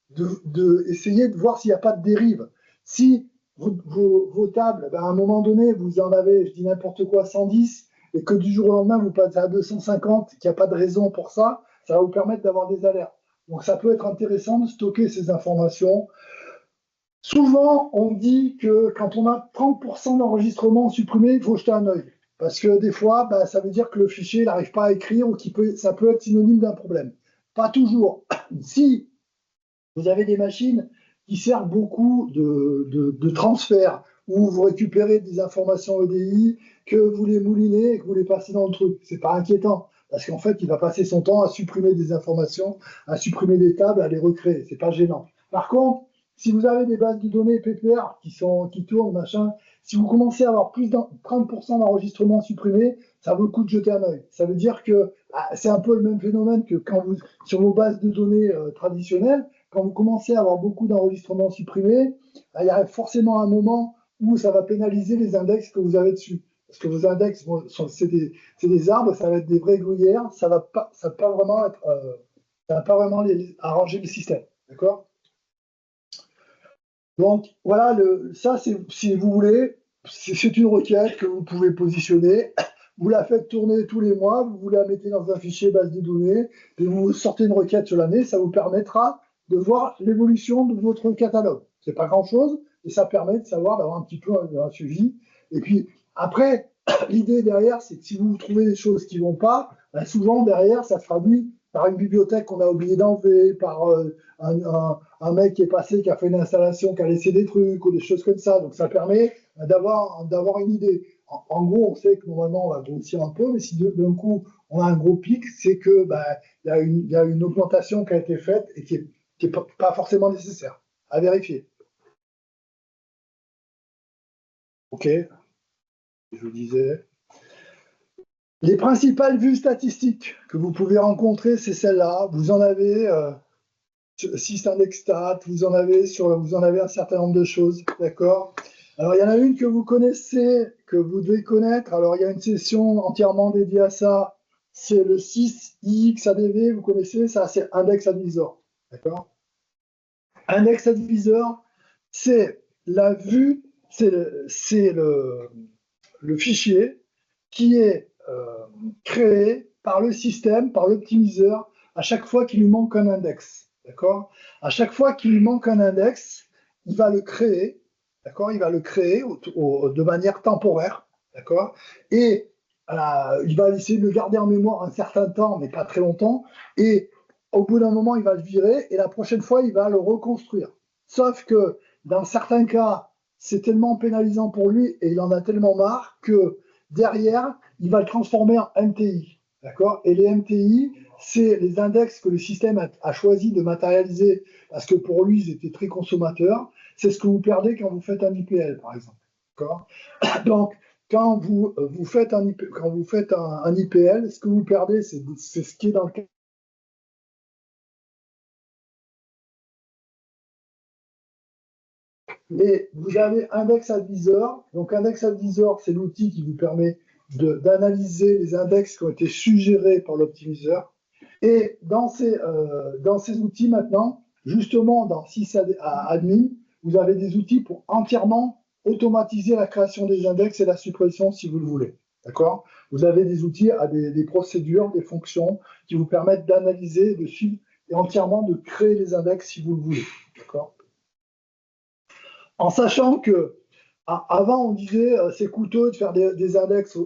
essayer de voir s'il n'y a pas de dérive. Si vos tables, ben, à un moment donné, vous en avez, je dis n'importe quoi, 110, et que du jour au lendemain, vous passez à 250, qu'il n'y a pas de raison pour ça, ça va vous permettre d'avoir des alertes. Donc ça peut être intéressant de stocker ces informations. Souvent, on dit que quand on a 30% d'enregistrement supprimé, il faut jeter un œil. Parce que des fois, bah, ça veut dire que le fichier n'arrive pas à écrire ou ça peut être synonyme d'un problème. Pas toujours. Si vous avez des machines qui servent beaucoup de transfert, où vous récupérez des informations EDI, que vous les moulinez et que vous les passez dans le truc, c'est pas inquiétant. Parce qu'en fait, il va passer son temps à supprimer des informations, à supprimer des tables, à les recréer. C'est pas gênant. Par contre, si vous avez des bases de données PPR qui tournent, machin, si vous commencez à avoir plus de 30% d'enregistrements supprimés, ça vaut le coup de jeter un œil. Ça veut dire que c'est un peu le même phénomène que quand vous, sur vos bases de données traditionnelles, quand vous commencez à avoir beaucoup d'enregistrements supprimés, il y a forcément un moment où ça va pénaliser les index que vous avez dessus. Parce que vos index, c'est des arbres, ça va être des vraies gruyères, ça va pas vraiment être, ça va pas vraiment arranger le système. D'accord? Donc voilà, ça, si vous voulez, c'est une requête que vous pouvez positionner. Vous la faites tourner tous les mois, vous la mettez dans un fichier base de données, et vous sortez une requête sur l'année, ça vous permettra de voir l'évolution de votre catalogue. C'est pas grand-chose, et ça permet de savoir, d'avoir un petit peu un suivi. Et puis après, l'idée derrière, c'est que si vous trouvez des choses qui vont pas, ben souvent derrière, ça se traduit par une bibliothèque qu'on a oublié d'enlever, par un mec qui est passé, qui a fait une installation, qui a laissé des trucs ou des choses comme ça. Donc ça permet d'avoir une idée. En gros, on sait que normalement on va grossir un peu, mais si d'un coup on a un gros pic, c'est que il y a une augmentation qui a été faite et qui est pas forcément nécessaire. À vérifier. Ok, je vous disais. Les principales vues statistiques que vous pouvez rencontrer, c'est celle-là. Vous en avez 6 index stats, vous en avez un certain nombre de choses, d'accord? Alors, il y en a une que vous connaissez, que vous devez connaître. Alors, il y a une session entièrement dédiée à ça. C'est le 6IXADV, vous connaissez ça, c'est Index Advisor, d'accord? Index Advisor, c'est la vue, c'est le fichier qui est créé par le système, par l'optimiseur, à chaque fois qu'il lui manque un index. D'accord? À chaque fois qu'il lui manque un index, il va le créer, d'accord? Il va le créer de manière temporaire, d'accord? Et il va essayer de le garder en mémoire un certain temps, mais pas très longtemps. Et au bout d'un moment, il va le virer et la prochaine fois, il va le reconstruire. Sauf que dans certains cas, c'est tellement pénalisant pour lui et il en a tellement marre que derrière, il va le transformer en MTI. D'accord? Et les MTI, c'est les index que le système a choisi de matérialiser parce que pour lui, ils étaient très consommateurs. C'est ce que vous perdez quand vous faites un IPL, par exemple. D'accord? Donc, quand vous faites un IPL, ce que vous perdez, c'est ce qui est dans le cas. Et vous avez Index Advisor. Donc, Index Advisor, c'est l'outil qui vous permet d'analyser les index qui ont été suggérés par l'optimiseur. Et dans ces outils maintenant, justement dans SysAdmin, vous avez des outils pour entièrement automatiser la création des index et la suppression si vous le voulez. D'accord? Vous avez des outils, des procédures, des fonctions qui vous permettent d'analyser, de suivre et entièrement de créer les index si vous le voulez. D'accord? En sachant que avant on disait c'est coûteux de faire des index,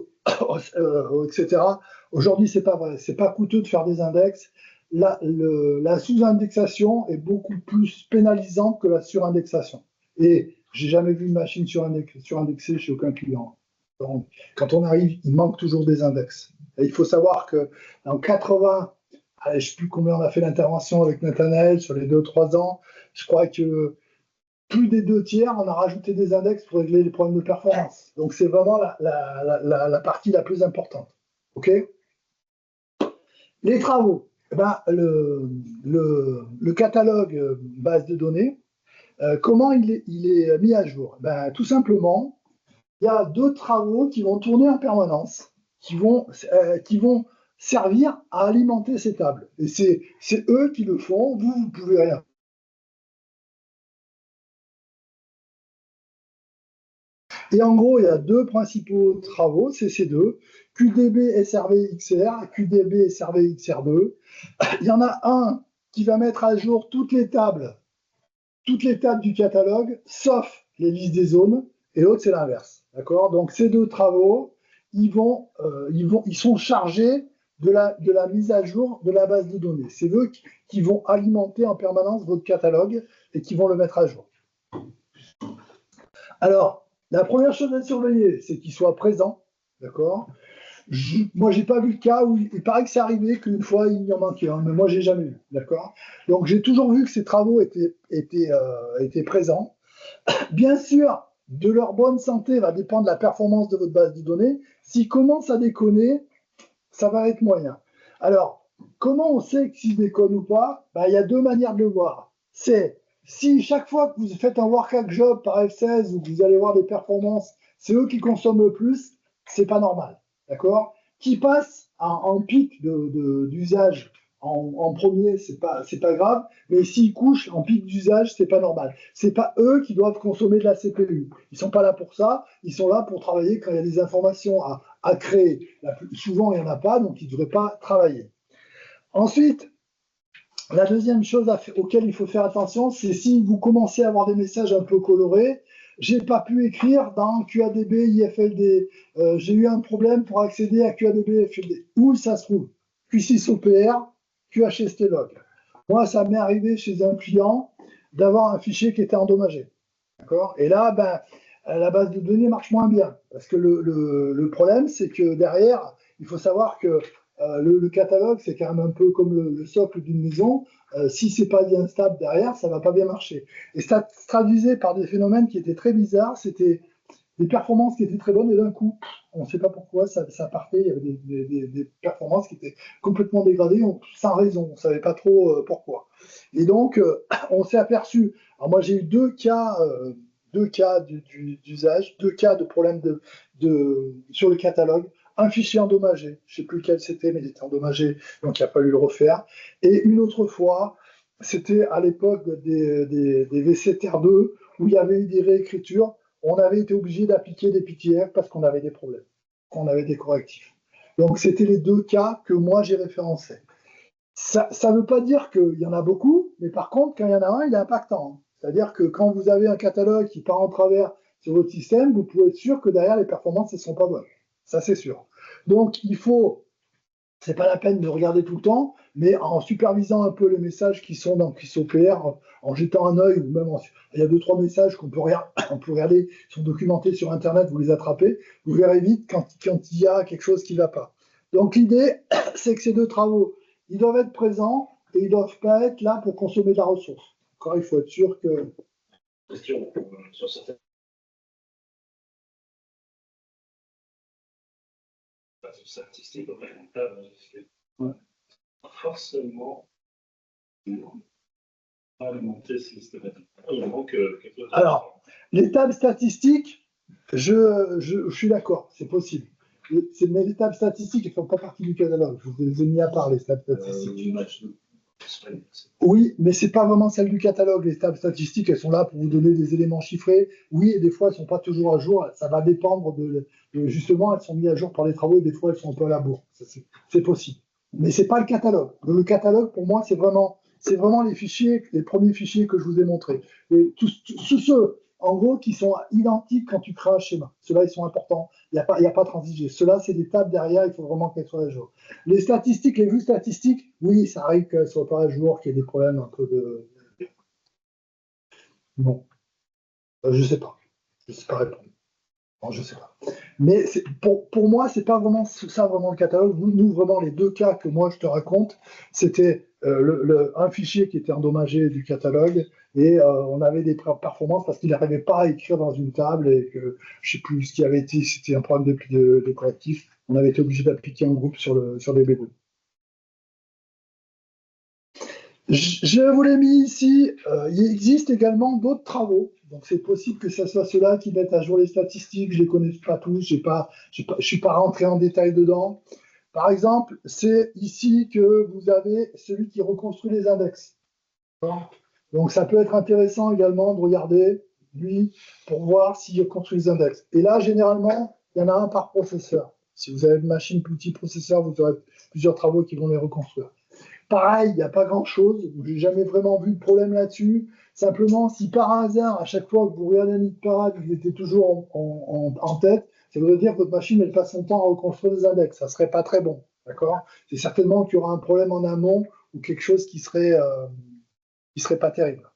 etc. Aujourd'hui c'est pas vrai, c'est pas coûteux de faire des index. La sous-indexation est beaucoup plus pénalisante que la surindexation. Et j'ai jamais vu une machine surindexée chez aucun client. Donc, quand on arrive, il manque toujours des index. Et il faut savoir que en 80, je ne sais plus combien on a fait l'intervention avec Nathanaël sur les 2-3 ans, je crois que plus des 2 tiers, on a rajouté des index pour régler les problèmes de performance. Donc c'est vraiment la partie la plus importante. OK? Les travaux. Ben, le catalogue base de données, comment il est mis à jour? Ben, tout simplement, il y a deux travaux qui vont tourner en permanence, qui vont servir à alimenter ces tables. Et c'est eux qui le font, vous ne pouvez rien. Et en gros, il y a deux principaux travaux, c'est ces deux, QDB SRV XR, QDB SRV XR2. Il y en a un qui va mettre à jour toutes les tables du catalogue, sauf les listes des zones, et l'autre c'est l'inverse. D'accord. Donc ces deux travaux, ils sont chargés de la mise à jour de la base de données. C'est eux qui vont alimenter en permanence votre catalogue et qui vont le mettre à jour. Alors, la première chose à surveiller, c'est qu'il soit présent. D'accord. Moi, j'ai pas vu le cas où il paraît que c'est arrivé qu'une fois il y en manquait un, mais moi j'ai jamais vu, d'accord. Donc j'ai toujours vu que ces travaux étaient présents. Bien sûr, de leur bonne santé va dépendre la performance de votre base de données. S'ils commencent à déconner, ça va être moyen. Alors, comment on sait s'ils déconnent ou pas? Ben, il y a deux manières de le voir. C'est si chaque fois que vous faites un workout job par F16 ou que vous allez voir des performances, c'est eux qui consomment le plus, c'est pas normal. D'accord. Qui passe en pic d'usage en premier, c'est pas grave, mais s'ils couchent en pic d'usage, c'est pas normal. C'est pas eux qui doivent consommer de la CPU. Ils sont pas là pour ça, ils sont là pour travailler quand il y a des informations à créer. Souvent, il n'y en a pas, donc ils ne devraient pas travailler. Ensuite, la deuxième chose auquel il faut faire attention, c'est si vous commencez à avoir des messages un peu colorés. J'ai pas pu écrire dans QADB, IFLD. J'ai eu un problème pour accéder à QADB, IFLD. Où ça se trouve? Q6OPR, QHSTlog. Moi, ça m'est arrivé chez un client d'avoir un fichier qui était endommagé. D'accord. Et là, ben, la base de données marche moins bien. Parce que le problème, c'est que derrière, il faut savoir que le catalogue, c'est quand même un peu comme le socle d'une maison. Si c'est pas bien stable derrière, ça va pas bien marcher. Et ça se traduisait par des phénomènes qui étaient très bizarres. C'était des performances qui étaient très bonnes et d'un coup, on ne sait pas pourquoi, ça partait. Il y avait des performances qui étaient complètement dégradées sans raison. On ne savait pas trop pourquoi. Et donc, on s'est aperçu. Alors moi, j'ai eu deux cas d'usage, deux cas de problème sur le catalogue. Un fichier endommagé, je ne sais plus lequel c'était, mais il était endommagé, donc il a fallu le refaire. Et une autre fois, c'était à l'époque des VCTR2, où il y avait eu des réécritures. On avait été obligé d'appliquer des PTF parce qu'on avait des problèmes, qu'on avait des correctifs. Donc c'était les deux cas que moi j'ai référencés. Ça ne veut pas dire qu'il y en a beaucoup, mais par contre, quand il y en a un, il est impactant. C'est-à-dire que quand vous avez un catalogue qui part en travers sur votre système, vous pouvez être sûr que derrière, les performances ne sont pas bonnes. Ça, c'est sûr. Donc, c'est pas la peine de regarder tout le temps, mais en supervisant un peu les messages qui sont dans QSOPR, en jetant un œil, ou même il y a deux, trois messages qu'on peut, on peut regarder, qui sont documentés sur Internet, vous les attrapez, vous verrez vite quand il y a quelque chose qui ne va pas. Donc l'idée, c'est que ces deux travaux, ils doivent être présents et ils ne doivent pas être là pour consommer de la ressource. Encore, il faut être sûr que... Question sur certaines statistiques, Ouais. forcément alimenter systématiquement Alors, les tables statistiques, je suis d'accord, c'est possible. Mais les tables statistiques, elles ne font pas partie du catalogue. Je vous les ai mis à part, les tables statistiques. Oui, mais c'est pas vraiment celle du catalogue. Les tables statistiques, elles sont là pour vous donner des éléments chiffrés. Oui, et des fois, elles sont pas toujours à jour. Ça va dépendre justement, elles sont mises à jour par les travaux et des fois, elles sont un peu à la bourre. C'est possible. Mais c'est pas le catalogue. Le catalogue, pour moi, c'est vraiment les fichiers, les premiers fichiers que je vous ai montrés. Et tous ceux, en gros, qui sont identiques quand tu crées un schéma. Ceux-là, ils sont importants. Il n'y a pas transigé. Ceux-là, c'est des tables derrière, il faut vraiment qu'elles soient à jour. Les statistiques, les vues statistiques, oui, ça arrive qu'elles ne soient pas à jour, qu'il y ait des problèmes un peu de... Non, je ne sais pas. Je ne sais pas répondre. Non, je ne sais pas. Mais pour moi, c'est pas vraiment ça vraiment le catalogue. Nous, vraiment, les deux cas que moi je te raconte, c'était un fichier qui était endommagé du catalogue et on avait des performances parce qu'il n'arrivait pas à écrire dans une table et que je ne sais plus ce qui avait été, c'était un problème de correctif. On avait été obligé d'appliquer un groupe sur les B2. Je vous l'ai mis ici. Il existe également d'autres travaux. Donc, c'est possible que ce soit ceux-là qui mettent à jour les statistiques. Je ne les connais pas tous. Je ne suis pas rentré en détail dedans. Par exemple, c'est ici que vous avez celui qui reconstruit les index. Donc, ça peut être intéressant également de regarder, lui, pour voir s'il reconstruit les index. Et là, généralement, il y en a un par processeur. Si vous avez une machine multiprocesseur, vous aurez plusieurs travaux qui vont les reconstruire. Pareil, il n'y a pas grand-chose. Je n'ai jamais vraiment vu de problème là-dessus. Simplement, si par hasard, à chaque fois que vous regardez un nid de parade, vous étiez toujours en tête, ça veut dire que votre machine, elle passe son temps à reconstruire des index. Ça ne serait pas très bon. D'accord? C'est certainement qu'il y aura un problème en amont ou quelque chose qui serait pas terrible.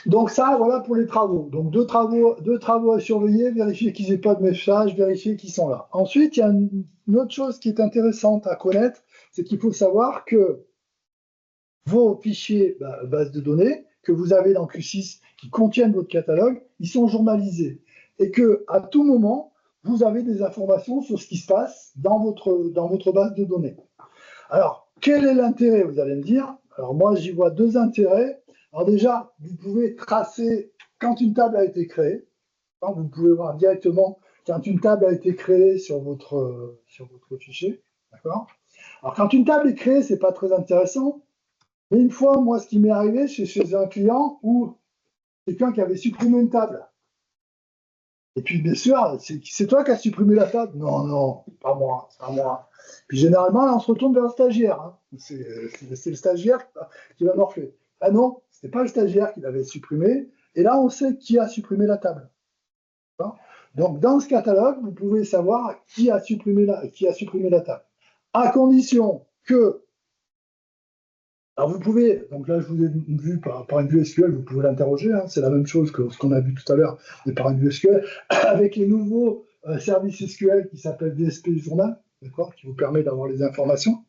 Donc ça, voilà pour les travaux. Donc deux travaux à surveiller, vérifier qu'ils n'aient pas de messages, vérifier qu'ils sont là. Ensuite, il y a une autre chose qui est intéressante à connaître, c'est qu'il faut savoir que vos fichiers base de données que vous avez dans Q6 qui contiennent votre catalogue, ils sont journalisés. Et que à tout moment, vous avez des informations sur ce qui se passe dans votre base de données. Alors, quel est l'intérêt, vous allez me dire? Alors moi, j'y vois deux intérêts. Alors déjà, vous pouvez tracer quand une table a été créée. Vous pouvez voir directement quand une table a été créée sur votre fichier. D'accord? Alors, quand une table est créée, ce n'est pas très intéressant. Mais une fois, moi, ce qui m'est arrivé, c'est chez un client où quelqu'un qui avait supprimé une table. Et puis, bien sûr, c'est toi qui as supprimé la table? Non, non, pas moi, pas moi. Puis généralement, là, on se retourne vers le stagiaire. Hein. C'est le stagiaire qui va morfler. Ah non, c'était pas le stagiaire qui l'avait supprimé. Et là, on sait qui a supprimé la table. Donc, dans ce catalogue, vous pouvez savoir qui a supprimé la table. À condition que. Alors, vous pouvez. Donc là, je vous ai vu par une vue SQL, vous pouvez l'interroger. Hein, c'est la même chose que ce qu'on a vu tout à l'heure, mais par une vue SQL, avec les nouveaux services SQL qui s'appellent DSP Journal, d'accord, qui vous permet d'avoir les informations.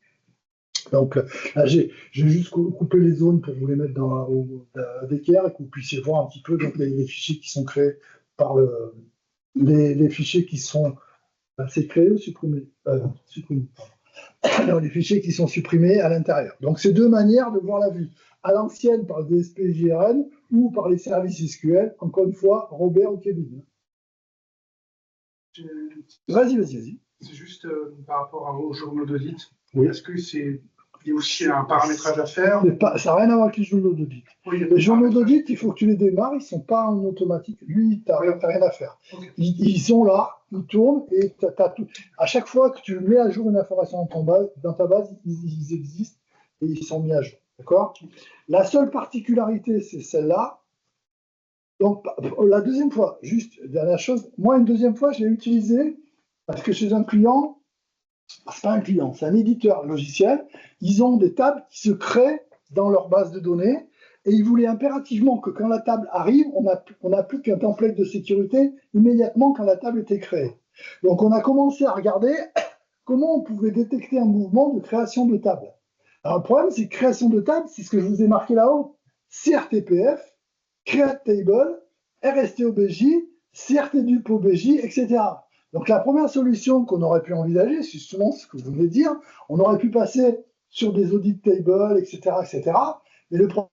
Donc là, j'ai juste coupé les zones pour vous les mettre d'équerre et que vous puissiez voir un petit peu donc, les fichiers qui sont créés par les fichiers qui sont. C'est créé ou supprimé, non, les fichiers qui sont supprimés à l'intérieur. Donc, c'est deux manières de voir la vue. À l'ancienne, par le DSP-JRN ou par les services SQL. Encore une fois, Robert ou Kevin. Vas-y. C'est juste par rapport aux journaux d'audit. Oui. Est-ce que c'est il y a aussi un paramétrage à faire? Ça n'a rien à voir avec les journaux d'audit. Oui, les journaux d'audit, il faut que tu les démarres, ils ne sont pas en automatique. Lui, tu n'as rien à faire. Okay. Ils sont là, ils tournent, et tout. À chaque fois que tu mets à jour une information dans ta base, ils existent et ils sont mis à jour. D'accord? La seule particularité, c'est celle-là. Donc, la deuxième fois, juste, dernière chose, moi, une deuxième fois, je l'ai utilisé parce que chez un client, c'est pas un client, c'est un éditeur logiciel. Ils ont des tables qui se créent dans leur base de données et ils voulaient impérativement que quand la table arrive, on n'a plus qu'un template de sécurité immédiatement quand la table était créée. Donc on a commencé à regarder comment on pouvait détecter un mouvement de création de table. Alors le problème, c'est que création de table, c'est ce que je vous ai marqué là-haut. CRTPF, Create Table, RSTOBJ, CRTDUP OBJ, etc. Donc la première solution qu'on aurait pu envisager, c'est justement ce que vous venez de dire, on aurait pu passer sur des audit tables, etc., etc. Mais le problème,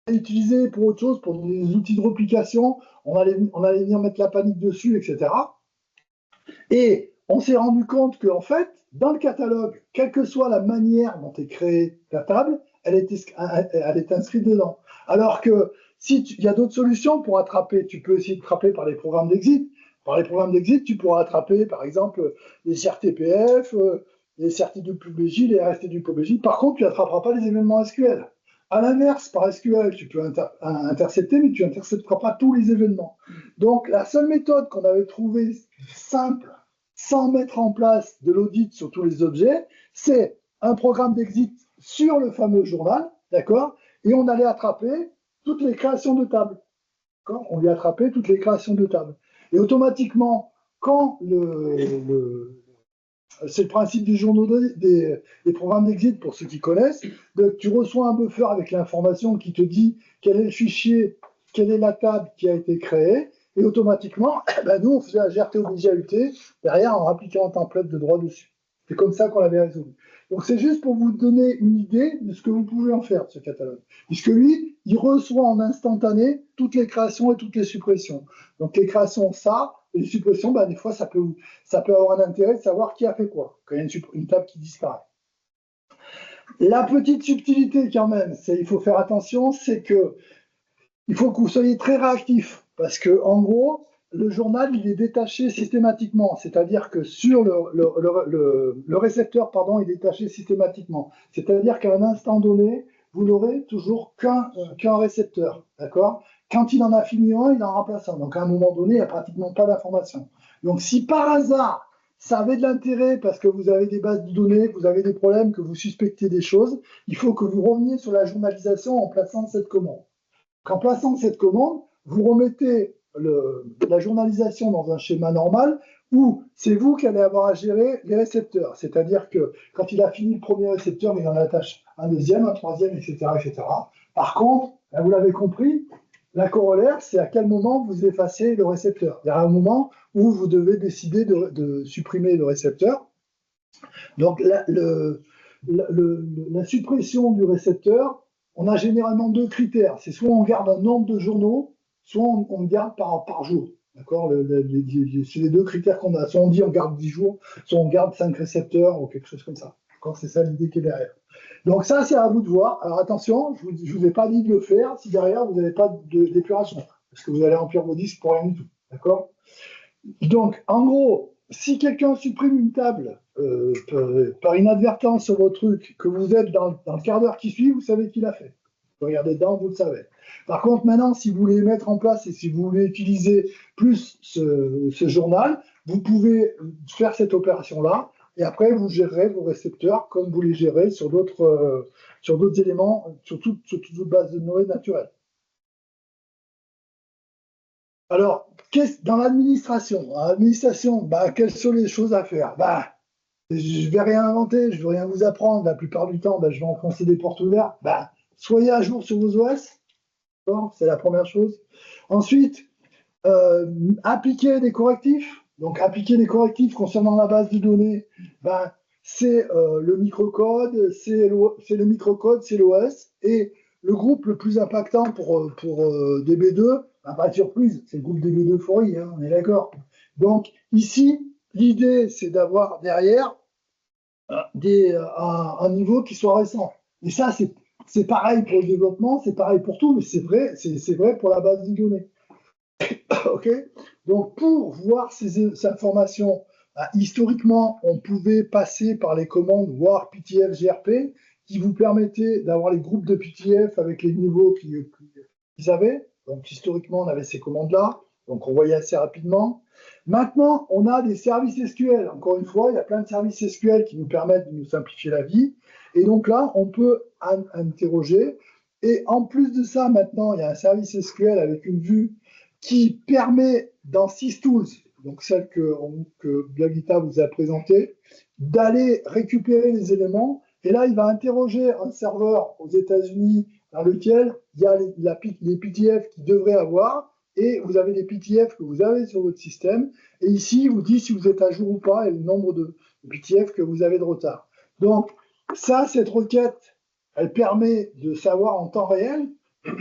c'est utilisé pour autre chose, pour des outils de replication, on allait venir mettre la panique dessus, etc. Et on s'est rendu compte qu'en fait, dans le catalogue, quelle que soit la manière dont est créée ta table, elle est inscrite dedans. Alors que il y a d'autres solutions pour attraper, tu peux essayer de attraper par les programmes d'exit. Par les programmes d'exit, tu pourras attraper, par exemple, les CRTPF, les CRTDUP-OBJ, les RSTDUP-OBJ. Par contre, tu n'attraperas pas les événements SQL. À l'inverse, par SQL, tu peux intercepter, mais tu n'intercepteras pas tous les événements. Donc, la seule méthode qu'on avait trouvée simple, sans mettre en place de l'audit sur tous les objets, c'est un programme d'exit sur le fameux journal, d'accord? Et on allait attraper toutes les créations de tables. On lui attrapait toutes les créations de tables. Et automatiquement, quand c'est le principe des journaux des programmes d'exit pour ceux qui connaissent, donc tu reçois un buffer avec l'information qui te dit quel est le fichier, quelle est la table qui a été créée, Et automatiquement, ben, nous, on faisait la GRT obligée à UT, derrière, en appliquant un template de droit dessus. C'est comme ça qu'on l'avait résolu. Donc, c'est juste pour vous donner une idée de ce que vous pouvez en faire de ce catalogue. Puisque lui, il reçoit en instantané toutes les créations et toutes les suppressions. Donc, les créations, ça, et les suppressions, ben, des fois, ça peut avoir un intérêt de savoir qui a fait quoi, quand il y a une table qui disparaît. La petite subtilité, quand même, il faut faire attention, c'est que il faut que vous soyez très réactif, parce que en gros, le journal, il est détaché systématiquement, c'est-à-dire que sur le récepteur, pardon, il est détaché systématiquement. C'est-à-dire qu'à un instant donné, vous n'aurez toujours qu'un récepteur, d'accord? Quand il en a fini un, il en remplace un. Donc à un moment donné, il n'y a pratiquement pas d'information. Donc si par hasard, ça avait de l'intérêt parce que vous avez des bases de données, que vous avez des problèmes, que vous suspectez des choses, il faut que vous reveniez sur la journalisation en plaçant cette commande. En plaçant cette commande, vous remettez la journalisation dans un schéma normal où c'est vous qui allez avoir à gérer les récepteurs. C'est-à-dire que quand il a fini le premier récepteur, il en attache un deuxième, un troisième, etc. etc. Par contre, vous l'avez compris, la corollaire, c'est à quel moment vous effacez le récepteur. Il y a un moment où vous devez décider de supprimer le récepteur. Donc, la suppression du récepteur, on a généralement deux critères. C'est soit on garde un nombre de journaux, soit on garde par jour. D'accord? C'est les deux critères qu'on a. Soit on dit on garde 10 jours, soit on garde 5 récepteurs ou quelque chose comme ça. C'est ça l'idée qui est derrière. Donc ça, c'est à vous de voir. Alors attention, je ne vous ai pas dit de le faire si derrière vous n'avez pas d'épuration, parce que vous allez remplir vos disques pour rien du tout. D'accord? Donc, en gros, si quelqu'un supprime une table par inadvertance sur votre truc, que vous êtes dans le quart d'heure qui suit, vous savez qui l'a fait. Vous regardez dedans, vous le savez. Par contre, maintenant, si vous voulez mettre en place et si vous voulez utiliser plus ce journal, vous pouvez faire cette opération-là et après, vous gérerez vos récepteurs comme vous les gérez sur d'autres éléments, sur toute votre base de données naturelle. Alors, dans l'administration, quelles sont les choses à faire? Je ne vais rien inventer, je ne vais rien vous apprendre. La plupart du temps, je vais enfoncer des portes ouvertes. Soyez à jour sur vos OS, c'est la première chose. Ensuite, appliquer des correctifs. Donc, appliquer des correctifs concernant la base de données, c'est le microcode, c'est l'OS. Et le groupe le plus impactant pour DB2, pas de surprise, c'est le groupe DB2 Fori, on est d'accord. Donc, ici, l'idée, c'est d'avoir derrière un niveau qui soit récent. Et ça, c'est pareil pour le développement, c'est pareil pour tout, mais c'est vrai pour la base de données. OK? Donc, pour voir ces informations, historiquement, on pouvait passer par les commandes WAR, PTF, GRP, qui vous permettaient d'avoir les groupes de PTF avec les niveaux qu'ils avaient. Donc, historiquement, on avait ces commandes-là. Donc, on voyait assez rapidement. Maintenant, on a des services SQL. Encore une fois, il y a plein de services SQL qui nous permettent de nous simplifier la vie. Et donc là, on peut interroger. Et en plus de ça, maintenant, il y a un service SQL avec une vue qui permet, dans SysTools, donc celle que Biagita vous a présentée, d'aller récupérer les éléments. Et là, il va interroger un serveur aux États-Unis dans lequel il y a les PTF qu'il devrait avoir, et vous avez les PTF que vous avez sur votre système. Et ici, il vous dit si vous êtes à jour ou pas et le nombre de PTF que vous avez de retard. Donc, cette requête, elle permet de savoir en temps réel.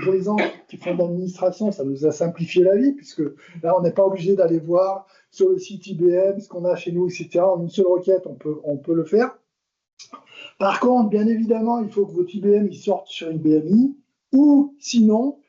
Pour les gens qui font de l'administration, ça nous a simplifié la vie, puisque là, on n'est pas obligé d'aller voir sur le site IBM ce qu'on a chez nous, etc. En une seule requête, on peut le faire. Par contre, bien évidemment, il faut que votre IBM il sorte sur IBMI, ou sinon,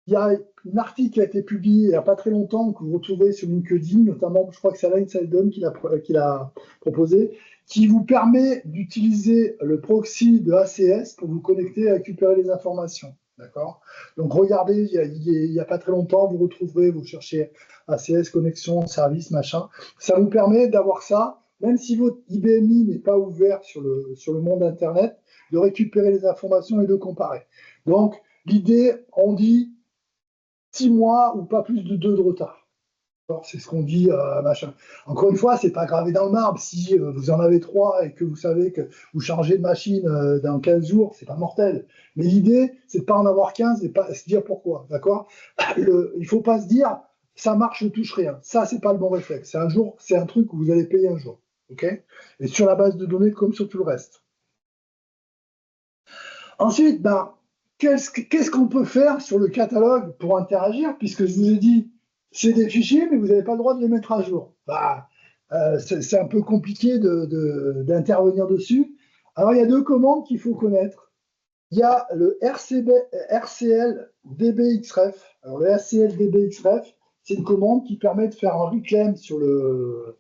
il y a un article qui a été publié il n'y a pas très longtemps, que vous retrouvez sur LinkedIn, notamment, je crois que c'est Alain Seldon qui l'a proposé, qui vous permet d'utiliser le proxy de ACS pour vous connecter et récupérer les informations. D'accord? Donc regardez, il n'y a pas très longtemps, vous retrouverez, vous cherchez ACS, connexion, service, machin. Ça vous permet d'avoir ça, même si votre IBMI n'est pas ouvert sur le monde Internet, de récupérer les informations et de comparer. Donc l'idée, on dit 6 mois ou pas plus de 2 de retard. C'est ce qu'on dit, machin. Encore une fois, c'est pas gravé dans le marbre. Si vous en avez 3 et que vous savez que vous changez de machine dans 15 jours, c'est pas mortel. Mais l'idée, c'est de pas en avoir 15 et pas se dire pourquoi. D'accord? Il faut pas se dire, ça marche, ne touche rien. Ça, c'est pas le bon réflexe. C'est un truc où vous allez payer un jour. OK? Et sur la base de données, comme sur tout le reste. Ensuite, ben, qu'est-ce qu'on peut faire sur le catalogue pour interagir, puisque je vous ai dit, c'est des fichiers, mais vous n'avez pas le droit de les mettre à jour. Bah, c'est un peu compliqué d'intervenir dessus. Alors, il y a deux commandes qu'il faut connaître. Il y a le RCL DBXREF. Alors, le RCL DBXREF, c'est une commande qui permet de faire un reclaim sur le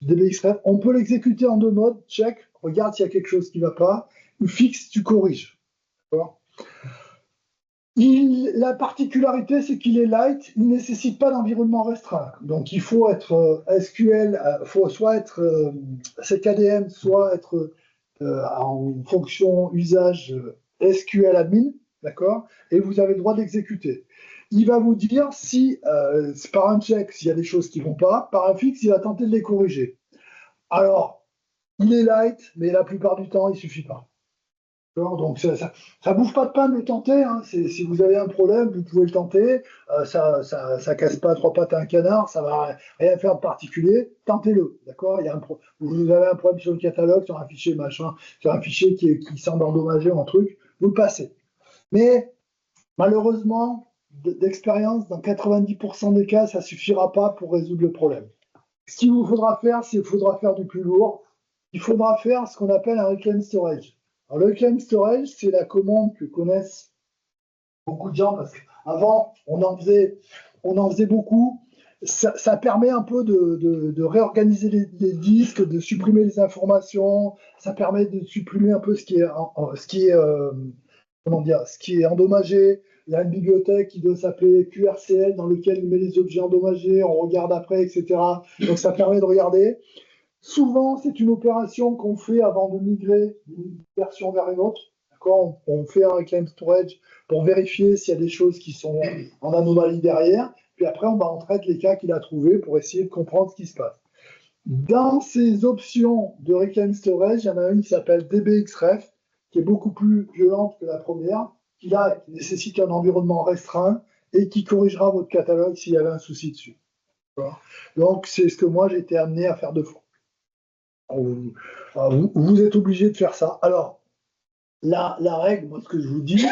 DBXREF. On peut l'exécuter en deux modes. Check, regarde s'il y a quelque chose qui ne va pas. Ou fixe, tu corriges. La particularité, c'est qu'il est light, il ne nécessite pas d'environnement restreint. Donc, il faut être SQL, faut soit être CKDM, soit être en fonction usage SQL admin, d'accord? Et vous avez le droit d'exécuter. Il va vous dire si, par un check, s'il y a des choses qui ne vont pas, par un fixe, il va tenter de les corriger. Alors, il est light, mais la plupart du temps, il ne suffit pas. Donc ça bouffe pas de pain de le tenter. Hein. Si vous avez un problème, vous pouvez le tenter. Ça casse pas trois pattes à un canard, ça va rien faire de particulier. Tentez-le, d'accord. Vous avez un problème sur le catalogue, sur un fichier machin, sur un fichier qui semble endommagé ou un truc, vous le passez. Mais malheureusement, d'expérience, dans 90% des cas, ça suffira pas pour résoudre le problème. Ce qu'il vous faudra faire, c'est qu'il faudra faire du plus lourd. Il faudra faire ce qu'on appelle un reclaim storage. Alors, le reclaim storage, c'est la commande que connaissent beaucoup de gens parce qu'avant, on en faisait beaucoup. Ça permet un peu de réorganiser les disques, de supprimer les informations. Ça permet de supprimer un peu ce qui est endommagé. Il y a une bibliothèque qui doit s'appeler QRCL dans lequel il met les objets endommagés, on regarde après, etc. Donc ça permet de regarder. Souvent, c'est une opération qu'on fait avant de migrer d'une version vers une autre. D'accord ? On fait un reclaim storage pour vérifier s'il y a des choses qui sont en anomalie derrière. Puis après, on traite les cas qu'il a trouvés pour essayer de comprendre ce qui se passe. Dans ces options de reclaim storage, il y en a une qui s'appelle DBXREF, qui est beaucoup plus violente que la première, qui nécessite un environnement restreint et qui corrigera votre catalogue s'il y avait un souci dessus. Donc, c'est ce que moi, j'ai été amené à faire deux fois. Vous êtes obligé de faire ça. Alors, la règle, moi, ce que je vous dis,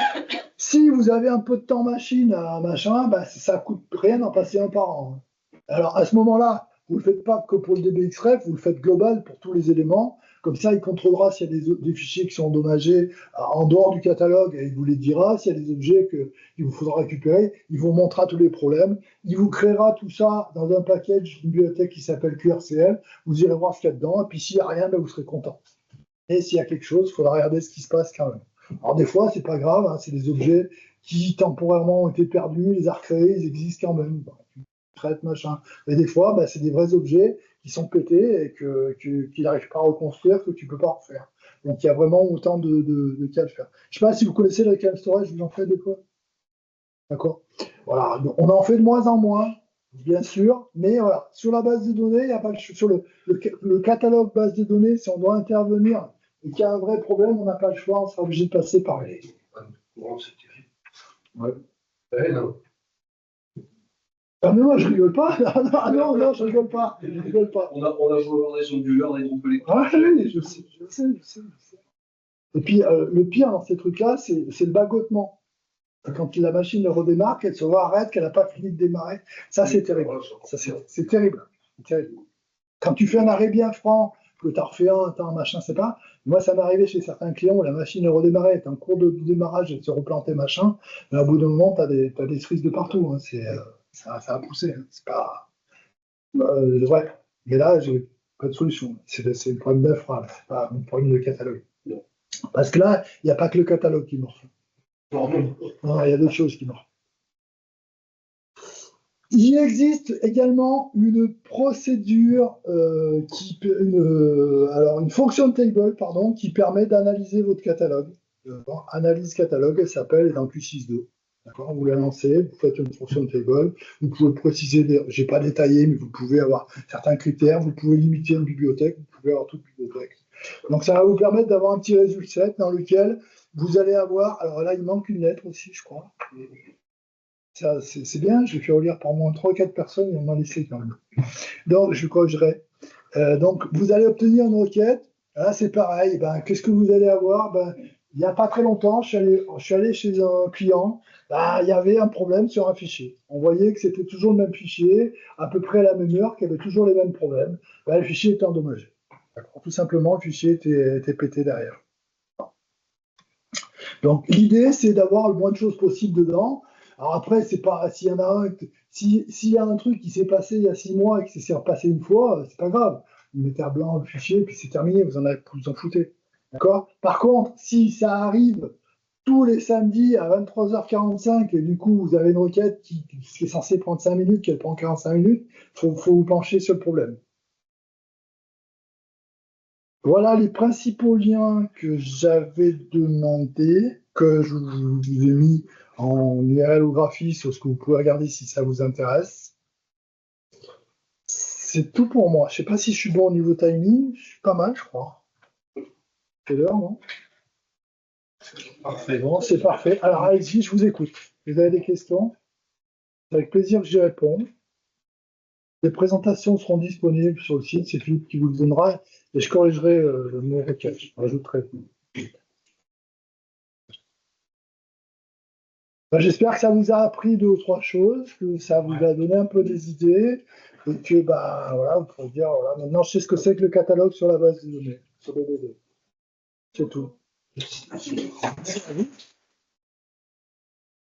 si vous avez un peu de temps machine à machin, bah, ça ne coûte rien d'en passer un par an. Alors, à ce moment-là, vous ne le faites pas que pour le DBXREF, vous le faites global pour tous les éléments. Comme ça, il contrôlera s'il y a des fichiers qui sont endommagés en dehors du catalogue et il vous les dira. S'il y a des objets qu'il vous faudra récupérer, il vous montrera tous les problèmes. Il vous créera tout ça dans un package, une bibliothèque qui s'appelle QRCL. Vous irez voir ce qu'il y a dedans. Et puis, s'il n'y a rien, ben, vous serez content. Et s'il y a quelque chose, il faudra regarder ce qui se passe quand même. Alors, des fois, c'est pas grave. Hein, c'est des objets qui temporairement ont été perdus, les a recréés, ils existent quand même. Traite, machin. Mais des fois, bah, c'est des vrais objets qui sont pétés et qu'il n'arrive pas à reconstruire, que tu ne peux pas refaire. Donc il y a vraiment autant de cas à faire. Je ne sais pas si vous connaissez le reclaim storage, vous en faites des fois. D'accord. Voilà. On en fait de moins en moins, bien sûr, mais voilà. Sur la base de données, il y a pas sur le catalogue base de données, si on doit intervenir et qu'il y a un vrai problème, on n'a pas le choix, on sera obligé de passer par les. Ouais. Ouais, non. Ah non, moi je rigole pas. Ah non, je rigole pas. Je rigole pas. On a beau avoir des onduleurs, des groupes électriques. Ah oui, je sais. Et puis le pire dans ces trucs-là, c'est le bagotement. Quand la machine redémarre, qu'elle se voit arrête, qu'elle n'a pas fini de démarrer. Ça, c'est terrible. C'est terrible. Quand tu fais un arrêt bien franc, que tu as refait un machin, c'est pas. Moi, ça m'est arrivé chez certains clients où la machine redémarrait, est en cours de démarrage, elle se replantait, machin. Mais au bout d'un moment, tu as des cerises de partout. Hein. Ça a poussé. Hein. C'est pas. Ouais. Mais là, j'ai pas de solution. C'est le problème d'infra, c'est pas un problème de catalogue. Non. Parce que là, il n'y a pas que le catalogue qui mord. Non, il y a d'autres choses qui mordent. Il existe également une procédure, une function table, pardon, qui permet d'analyser votre catalogue. Analyse catalogue, elle s'appelle dans Q62. D'accord, vous la lancez, vous faites une fonction table, vous pouvez préciser, je n'ai pas détaillé, mais vous pouvez avoir certains critères, vous pouvez limiter une bibliothèque, vous pouvez avoir toute bibliothèque. Donc ça va vous permettre d'avoir un petit résultat dans lequel vous allez avoir, alors là il manque une lettre aussi, je crois. C'est bien, je l'ai fait relire par au moins 3 ou 4 personnes et on m'a laissé quand même. Donc, je corrigerai. Donc, vous allez obtenir une requête. Là, c'est pareil. Ben, qu'est-ce que vous allez avoir? Ben, il n'y a pas très longtemps, je suis allé chez un client. Ben, il y avait un problème sur un fichier. On voyait que c'était toujours le même fichier, à peu près à la même heure, qu'il y avait toujours les mêmes problèmes. Ben, le fichier était endommagé. Tout simplement, le fichier était pété derrière. Donc, l'idée, c'est d'avoir le moins de choses possible dedans. Alors après, c'est pas s'il y en a un, s'il y a un truc qui s'est passé il y a 6 mois et qui s'est repassé une fois, c'est pas grave. Vous mettez à blanc le fichier, puis c'est terminé, vous en foutez. D'accord? Par contre, si ça arrive tous les samedis à 23h45 et du coup vous avez une requête qui est censée prendre 5 minutes, qu'elle prend 45 minutes, faut vous pencher sur le problème. Voilà les principaux liens que j'avais demandé, que je vous ai mis en URL ou graphie sur ce que vous pouvez regarder si ça vous intéresse. C'est tout pour moi. Je ne sais pas si je suis bon au niveau timing. Je suis pas mal, je crois. C'est l'heure, non? Parfait. Bon, c'est parfait. Alors, allez-y, je vous écoute. Vous avez des questions? C'est avec plaisir que j'y réponds. Les présentations seront disponibles sur le site. C'est Philippe qui vous le donnera. Et je corrigerai mon requête. Je rajouterai. Ben, j'espère que ça vous a appris 2 ou 3 choses, que ça vous a donné un peu des idées, et que bah, voilà, vous pouvez dire, voilà, maintenant je sais ce que c'est que le catalogue sur la base de données, sur BDD. C'est tout. Merci à vous.